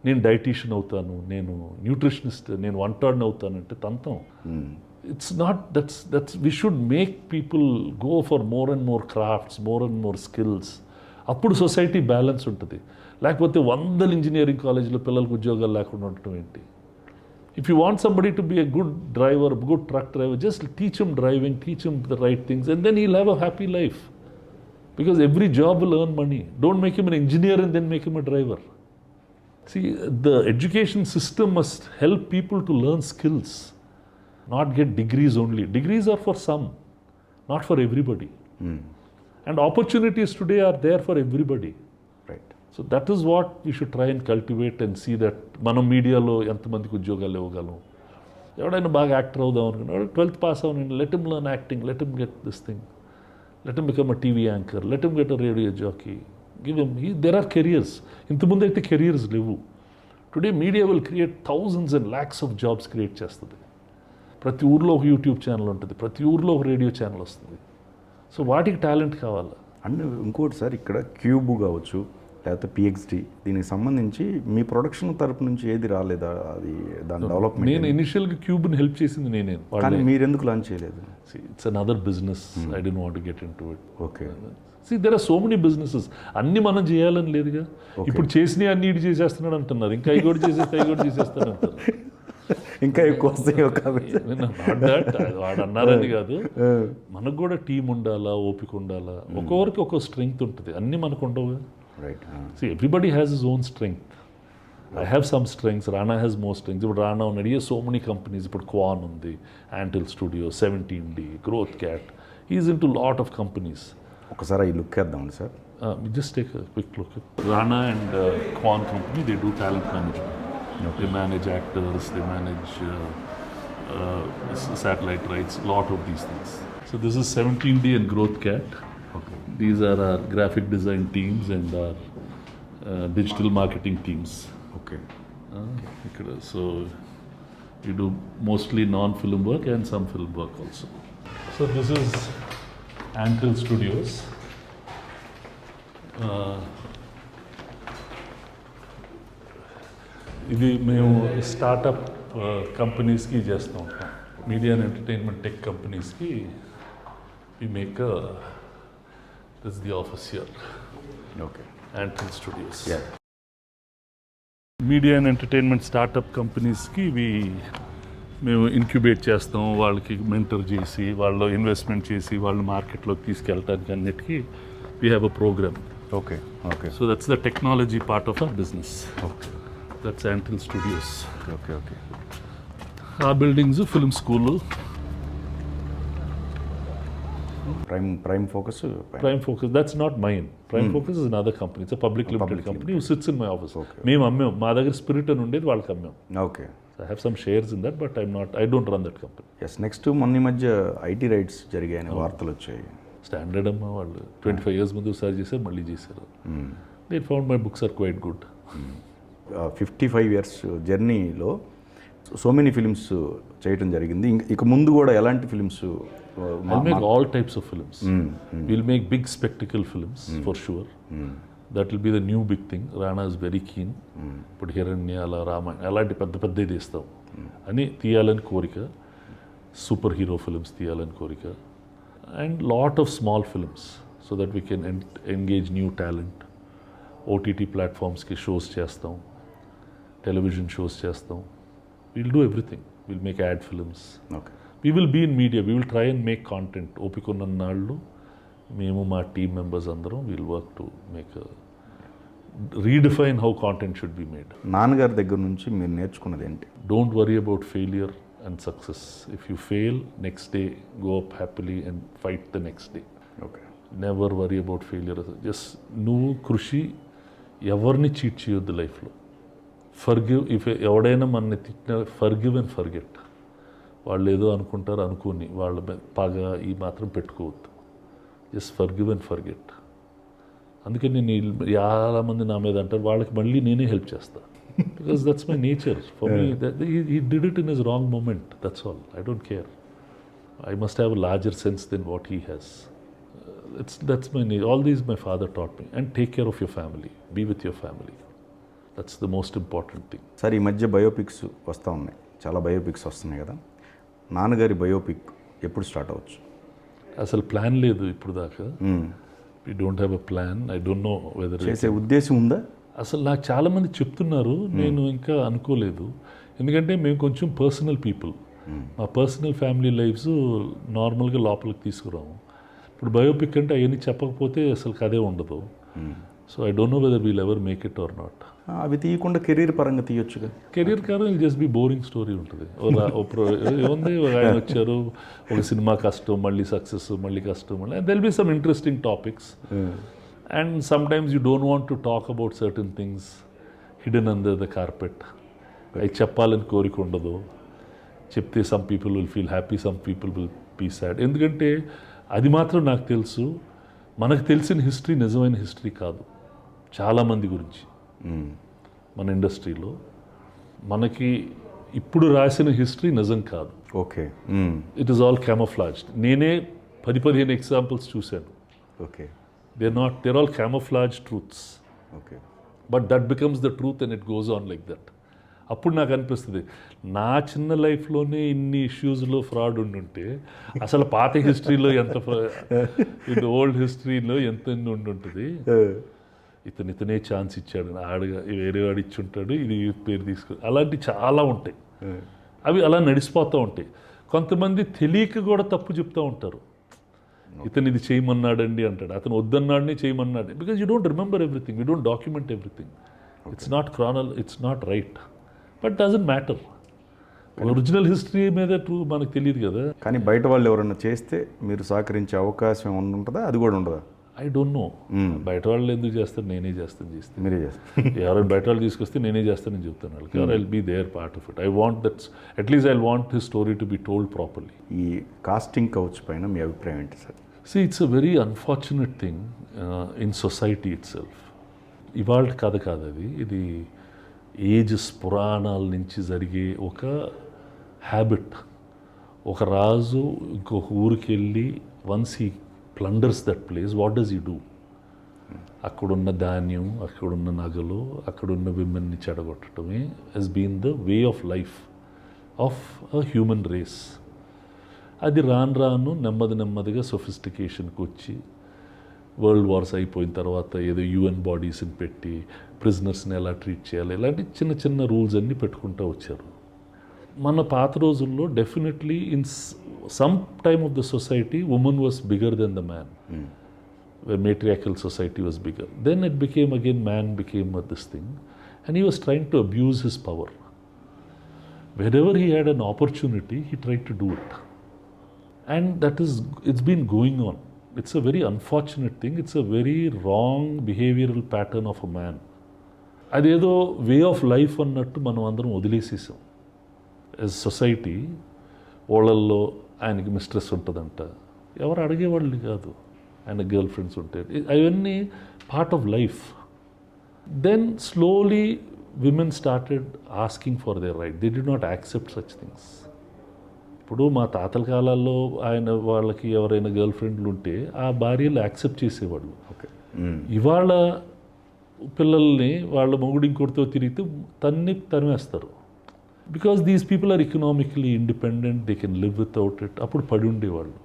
నేను డైటీషియన్ అవుతాను, నేను న్యూట్రిషనిస్ట్, నేను వంటాడిని అవుతానంటే తంతం. It's not, we should make people go for more and more crafts, more and more skills. అప్పుడు సొసైటీ బ్యాలెన్స్ ఉంటుంది. లేకపోతే 100 ఇంజనీరింగ్ కాలేజీలో పిల్లలకు ఉద్యోగాలు లేకుండా ఉండటం ఏంటి? If you want somebody to be a good driver, good truck driver, just teach him driving, teach him the right things and then he'll have a happy life. Because every job will earn money. Don't make him an engineer and then make him a driver. See, the education system must help people to learn skills, not get degrees only. Degrees are for some, not for everybody. And opportunities today are there for everybody. Right. So that is what we should try and cultivate and see that మనం మీడియాలో ఎంతమందికి ఉద్యోగాలు ఇవ్వగలం. ఎవడైనా బాగా actor అవుదాం అనుకున్నాడు, 12th pass అవునండి, let him learn acting, let him get this thing, let him become a TV anchor, let him get a radio jockey, give him, there are careers. ఇంతకుముందు అయితే కెరియర్స్ లేవు. Today media will create thousands and lakhs of jobs create చేస్తుంది. ప్రతి ఊర్లో ఒక YouTube channel ఉంటుంది, ప్రతి ఊర్లో ఒక రేడియో ఛానల్ వస్తుంది. సో వాటికి టాలెంట్ కావాలి. అండ్ ఇంకోటి సార్, ఇక్కడ క్యూబ్ కావచ్చు లేకపోతే పిహెచ్డి, దీనికి సంబంధించి మీ ప్రొడక్షన్ తరపు నుంచి ఏది రాలేదా? అది దాని డెవలప్మెంట్ నేను ఇనిషియల్గా క్యూబ్ని హెల్ప్ చేసింది నేనే. కానీ మీరు ఎందుకు లాంచ్ చేయలేదు? It's another business, I don't want to get into it. Okay. There are so many businesses. అన్నీ మనం చేయాలని లేదుగా. ఇప్పుడు చేసినవి అన్ని ఇటు చేసేస్తున్నాడు అంటున్నారు, ఇంకా అవి కూడా చేసేస్తాడు అంటారు. ఇంకా ఎక్కువ వస్తాయి. వాడు అన్నారని కాదు, మనకు కూడా టీం ఉండాలా, ఓపిక ఉండాలా. ఒక్కొక్కరికి ఒక్కో స్ట్రెంగ్త్ ఉంటుంది, అన్నీ మనకు ఉండవు. Right. Everybody has his own strength. I have some strengths. Rana has more strengths. But Rana already has so many companies. But Quan undi, Antil Studio, 17D, Growth Cat. He's into lot of companies. ఒకసారి ఈ look వేద్దామండి sir. Just take a quick look. Rana and Quan company, they do talent management. They manage actors, they manage satellite rights, lot of these things. So this is 17D and Growth Cat. Okay. These are our graphic design teams and our digital marketing teams. Okay. So we do mostly non-film work and some film work also. So this is Antil Studios. ఇది మేము startup కంపెనీస్కి చేస్తూ ఉంటాం. Media and entertainment tech కంపెనీస్కి we make this the office here okay. Antil Studios. Yeah. Media and entertainment startup కంపెనీస్కి మేము incubate చేస్తాం, వాళ్ళకి మెంటర్ చేసి వాళ్ళు ఇన్వెస్ట్మెంట్ చేసి వాళ్ళు మార్కెట్లోకి తీసుకెళ్ళటానికి అన్నిటికీ we have a program. Okay. Okay. So that's the technology part of our business. Okay. That's Antil Studios. Okay. Okay. ఆ buildings film school. Prime focus. Prime focus that's not mine. Prime focus is another company. It's public limited company who sits in my office. మేము అమ్మాం, మా దగ్గర spirit అని ఉండేది, వాళ్ళకి అమ్మాం. Okay. I have some shares in that, but I don't run that company. Yes. Next మొన్న ఈ మధ్య ఐటీ రైట్స్ జరిగాయని వార్తలు వచ్చాయి. స్టాండర్డ్ అమ్మ వాళ్ళు 25 years ముందు ఒకసారి చేశారు, మళ్ళీ చేశారు. They found my books are quite good. 55 years జర్నీలో సో మెనీ ఫిలిమ్స్ చేయటం జరిగింది. ఇక ముందు కూడా ఎలాంటి films? I'll make all types of films. We'll make big spectacle films for sure. That will be the new big thing. Rana is very keen. ఇప్పుడు హిరణ్యాల, రామాయణ అలాంటి పెద్ద పెద్ద తీస్తాం అని తీయాలని కోరిక. సూపర్ హీరో ఫిల్మ్స్ తీయాలని కోరిక. And lot of small films so that we can engage new talent. OTT ప్లాట్ఫామ్స్కి షోస్ చేస్తాం, టెలివిజన్ షోస్ చేస్తాం. Will do everything. Will make ad films. Okay. We will be in media. We will try and make content. ఓపికన్న నాళ్ళు మేము మా team members అందరం will work to make redefine how content should be made. నాన్నగారి దగ్గర నుంచి మీరు నేర్చుకున్నది ఏంటి? Don't worry about failure and success. If you fail, next day go up happily and fight the next day. Okay. Never worry about failure. Just నువ్వు కృషి, ఎవరిని cheat చేయొద్దు లైఫ్లో. ఫర్గివ్. ఇఫ్ ఎవడైనా మనని తిట్టిన, ఫర్గివ్ అండ్ ఫర్గెట్. వాళ్ళు ఏదో అనుకుంటారు అనుకుని వాళ్ళ పగ ఈ మాత్రం పెట్టుకోవద్దు. Just forgive and forget. అందుకే నేను చాలామంది నా మీద అంటారు, వాళ్ళకి మళ్ళీ నేనే హెల్ప్ చేస్తాను. Because that's my nature. For me he did it in his wrong moment. That's all. I don't care. I must have a larger sense then what he has. That's my nature. All these my father taught me. And take care of your family. Be with your family. That's the most important thing. Sir, ఈ మధ్య biopics వస్తూ ఉన్నాయి, చాలా biopics వస్తున్నాయి కదా. నాన్నగారి biopic ఎప్పుడు start అవ్వచ్చు? అసలు ప్లాన్ లేదు ఇప్పుడు దాకా. We don't have a plan. I don't know weather చేసే ఉద్దేశం ఉందా? అసలు నాకు చాలామంది చెప్తున్నారు, నేను ఇంకా అనుకోలేదు. ఎందుకంటే మేము కొంచెం పర్సనల్ పీపుల్. మా పర్సనల్ ఫ్యామిలీ లైఫ్స్ నార్మల్గా లోపలికి తీసుకురాము. ఇప్పుడు బయోపిక్ అంటే అవన్నీ చెప్పకపోతే అసలు కదే ఉండదు. So I don't know whether we'll ever make it or not. అవి తీయకుండా కెరీర్ పరంగా తీయొచ్చుగా. కెరీర్ కాదు, జస్ట్ బి బోరింగ్ స్టోరీ ఉంటుంది. ఏముంది, ఆయన వచ్చారు, ఒక సినిమా కష్టం, మళ్ళీ సక్సెస్, మళ్ళీ కష్టం, మళ్ళీ there'll be some interesting topics. And sometimes you don't want to talk about certain things hidden under the carpet. అవి చెప్పాలని కోరిక ఉండదు. చెప్తే some people will feel happy, some people will be sad. ఎందుకంటే అది మాత్రం నాకు తెలుసు, మనకు తెలిసిన హిస్టరీ నిజమైన హిస్టరీ కాదు. చాలామంది గురించి మన ఇండస్ట్రీలో మనకి ఇప్పుడు రాసిన హిస్టరీ నిజం కాదు. ఓకే. It is all క్యామోఫ్లాజ్డ్. నేనే 10-15 ఎగ్జాంపుల్స్ చూశాను. Okay. they're all camouflaged truths. Okay. But that becomes the truth and it goes on like that. అప్పుడు నాకు అనిపిస్తుంది, నా చిన్న లైఫ్లోనే ఇన్ని ఇష్యూస్లో ఫ్రాడ్ ఉండుంటే అసలు పాత హిస్టరీలో ఎంత, ఇది ఓల్డ్ హిస్టరీలో ఎంత ఉండుంటుంది. ఇతనే ఛాన్స్ ఇచ్చాడు, ఆడగా వేరే వాడు ఇచ్చి ఉంటాడు, ఇది పేరు తీసుకో. అలాంటివి చాలా ఉంటాయి. అవి అలా నడిచిపోతూ ఉంటాయి. కొంతమంది తెలియక కూడా తప్పు చెప్తూ ఉంటారు. ఇతను ఇది చేయమన్నాడండి అంటాడు, అతను వద్దన్నాడని చేయమన్నాడు. Because you don't remember everything, you don't document everything. It's not right, but doesn't matter. Original history మీద మనకు తెలియదు కదా. కానీ బయట వాళ్ళు ఎవరైనా చేస్తే మీరు సహకరించే అవకాశం ఏమన్నా ఉంటుందా? అది కూడా ఉండదా? I don't no. బయట వాళ్ళు ఎందుకు చేస్తారు, నేనే చేస్తాను. చేస్తే మీరే చేస్తారు. ఎవరైనా బయట వాళ్ళు తీసుకొస్తే నేనే చేస్తానని చెప్తాను వాళ్ళకి. I will be there part of it. I want that's at least I want his story to be told properly. ఈ కాస్టింగ్ కౌచ్ పైన మీ అభిప్రాయం ఏంటి sir? See, it's a very unfortunate thing in society itself. ఇవాళ కథ కాదు అది, ఇది ఏజెస్ పురాణాల నుంచి జరిగే ఒక హ్యాబిట్. ఒక రాజు ఇంకొక ఊరికి వెళ్ళి once he plunders that place, what does he do? అక్కడున్న ధాన్యం, అక్కడున్న నగలు, అక్కడున్న విమెన్ని చెడగొట్టడమే he's been the way of life of a human race. అది రాను నెమ్మదిగా సొఫిస్టికేషన్కి వచ్చి వరల్డ్ వార్స్ అయిపోయిన తర్వాత ఏదో యూఎన్ బాడీస్ని పెట్టి ప్రిజనర్స్ని ఎలా ట్రీట్ చేయాలి, ఇలాంటి చిన్న చిన్న రూల్స్ అన్నీ పెట్టుకుంటూ వచ్చారు. మన పాత రోజుల్లో definitely in some time of the society women was bigger than the man. Matriarchal society was bigger. Then it became again, man became this thing, and he was trying to abuse his power. Wherever he had an opportunity, he tried to do it. And it's been going on. It's a very unfortunate thing. It's a very wrong behavioral pattern of a man. అదేదో వే of life అన్నట్టు మనం అందరం వదిలేసేసాం. As society ఓళ్ళల్లో ఆయనకి mistress ఉంటుందంట, ఎవరు అడిగేవాళ్ళు కాదు. ఆయన గర్ల్ ఫ్రెండ్స్ ఉంటాయి, అవన్నీ part of life. Then slowly women started asking for their right. They did not accept such things. ఇప్పుడు మా తాతల కాలాల్లో ఆయన వాళ్ళకి ఎవరైనా గర్ల్ ఫ్రెండ్లు ఉంటే ఆ భార్యలు యాక్సెప్ట్ చేసేవాళ్ళు. ఇవాళ పిల్లల్ని వాళ్ళ మొగుడు ఇంకొకటితో తిరిగితే తరిమేస్తారు. Because these people are economically independent, they can live without it. అప్పుడు పడి ఉండేవాళ్ళు.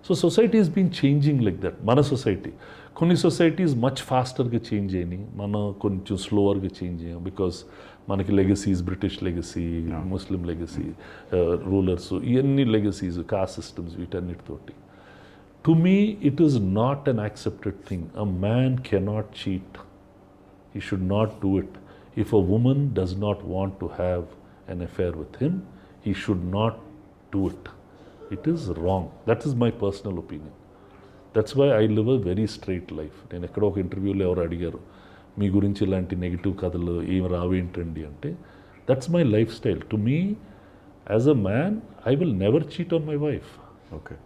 So society is been changing like that. మన సొసైటీ, కొన్ని సొసైటీస్ మచ్ ఫాస్టర్గా చేంజ్ అయినాయి, మనం కొంచెం స్లోవర్గా చేంజ్ అయ్యాం. బికాస్ మనకి legacies, British legacy, Muslim legacy, rulers, ఇవన్నీ లెగసీస్, కాస్ట్ సిస్టమ్స్, వీటన్నిటితోటి. To me it is not unaccepted thing. A man cannot cheat. He should not do it. If a woman does not want to have an affair with him, he should not do it. It is wrong. That is my personal opinion. That's why I live a very straight life. నేను ఎక్కడో ఒక ఇంటర్వ్యూలో ఎవరు అడిగారు, మీ గురించి ఇలాంటి negative కథలు ఏమి రావేంటండి అంటే, that's my life style. To me as a man, I will never cheat on my wife. Okay.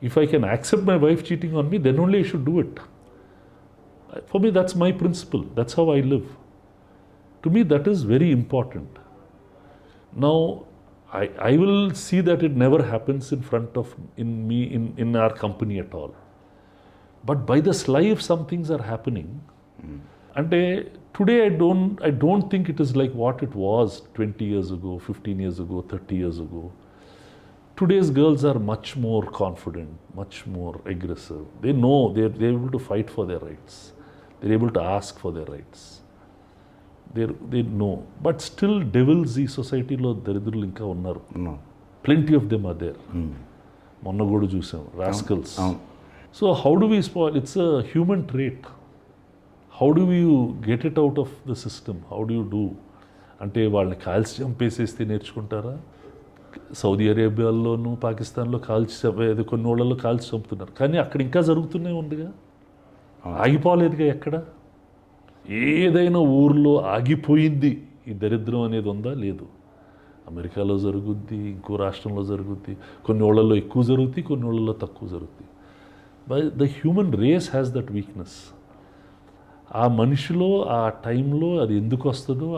If I can accept my wife cheating on me, then only I should do it. For me, that's my principle. That's how I live. To me, that is very important. Now, I will see that it never happens in our company at all. But by the sly, if some things are happening, and today I don't think it is like what it was 20 years ago, 15 years ago, 30 years ago. Today's girls are much more confident, much more aggressive. They know they're able to fight for their rights. They're able to ask for their rights. They know. But still devils ఈ సొసైటీలో దరిద్రులు ఇంకా ఉన్నారు. Plenty of them are there. మొన్న కూడా చూసాం, rascals. So how do we spoil? It's a human trait. How do you get it out of the system? How do you do? అంటే వాళ్ళని కాల్చి చంపేసేస్తే నేర్చుకుంటారా? సౌదీ అరేబియాలోను పాకిస్తాన్లో కొన్ని ఊళ్ళలో కాల్చి చంపుతున్నారు, కానీ అక్కడ ఇంకా జరుగుతూనే ఉందిగా, ఆగిపోలేదుగా. ఎక్కడ ఏదైనా ఊర్లో ఆగిపోయింది ఈ దరిద్రం అనేది ఉందా? లేదు. అమెరికాలో జరుగుద్ది, ఇంకో రాష్ట్రంలో జరుగుద్ది, కొన్ని ఊళ్ళల్లో ఎక్కువ జరుగుతాయి, కొన్ని ఊళ్ళల్లో తక్కువ జరుగుతాయి. But the human race has that weakness. ఆ మనిషిలో ఆ టైంలో అది ఎందుకు వస్తుందో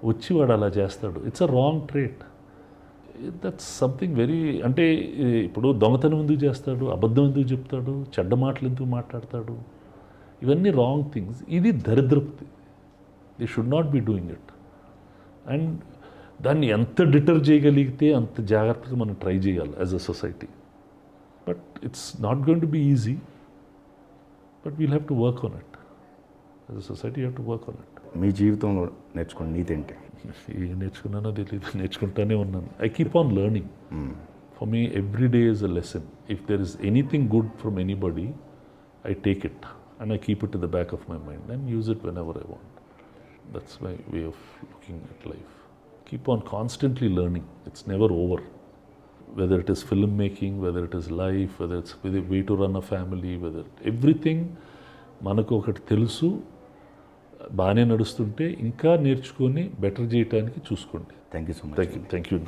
వచ్చి వాడు అలా చేస్తాడు. It's a wrong trait. That's something very, అంటే ఇప్పుడు దొంగతనం ఎందుకు చేస్తాడు, అబద్ధం ఎందుకు చెప్తాడు, చెడ్డ మాటలు ఎందుకు మాట్లాడతాడు, ఇవన్నీ రాంగ్ థింగ్స్. ఇది దరిద్రపు. They should not be doing it. And దాన్ని ఎంత డిటర్ చేయగలిగితే అంత జాగ్రత్తగా మనం ట్రై చేయాలి as a society. But it's not going to be easy, but we'll have to work on it. As a society you have to work on it. మీ జీవితంలో నేర్చుకున్న నీతి ఏంటి? ఏం నేర్చుకున్నానో తెలియదు, నేర్చుకుంటానే ఉన్నాను. I keep on learning. For me every day is a lesson. If there is anything good from anybody, I take it and I keep it to the back of my mind and use it whenever I want. That's my way of looking at life. Keep on constantly learning, it's never over. Whether it is filmmaking, whether it is life, whether it's the way to run a family, whether everything మనకు ఒకటి తెలుసు, బాగానే నడుస్తుంటే ఇంకా నేర్చుకొని better చేయడానికి చూసుకోండి. Thank you so much. Thank you.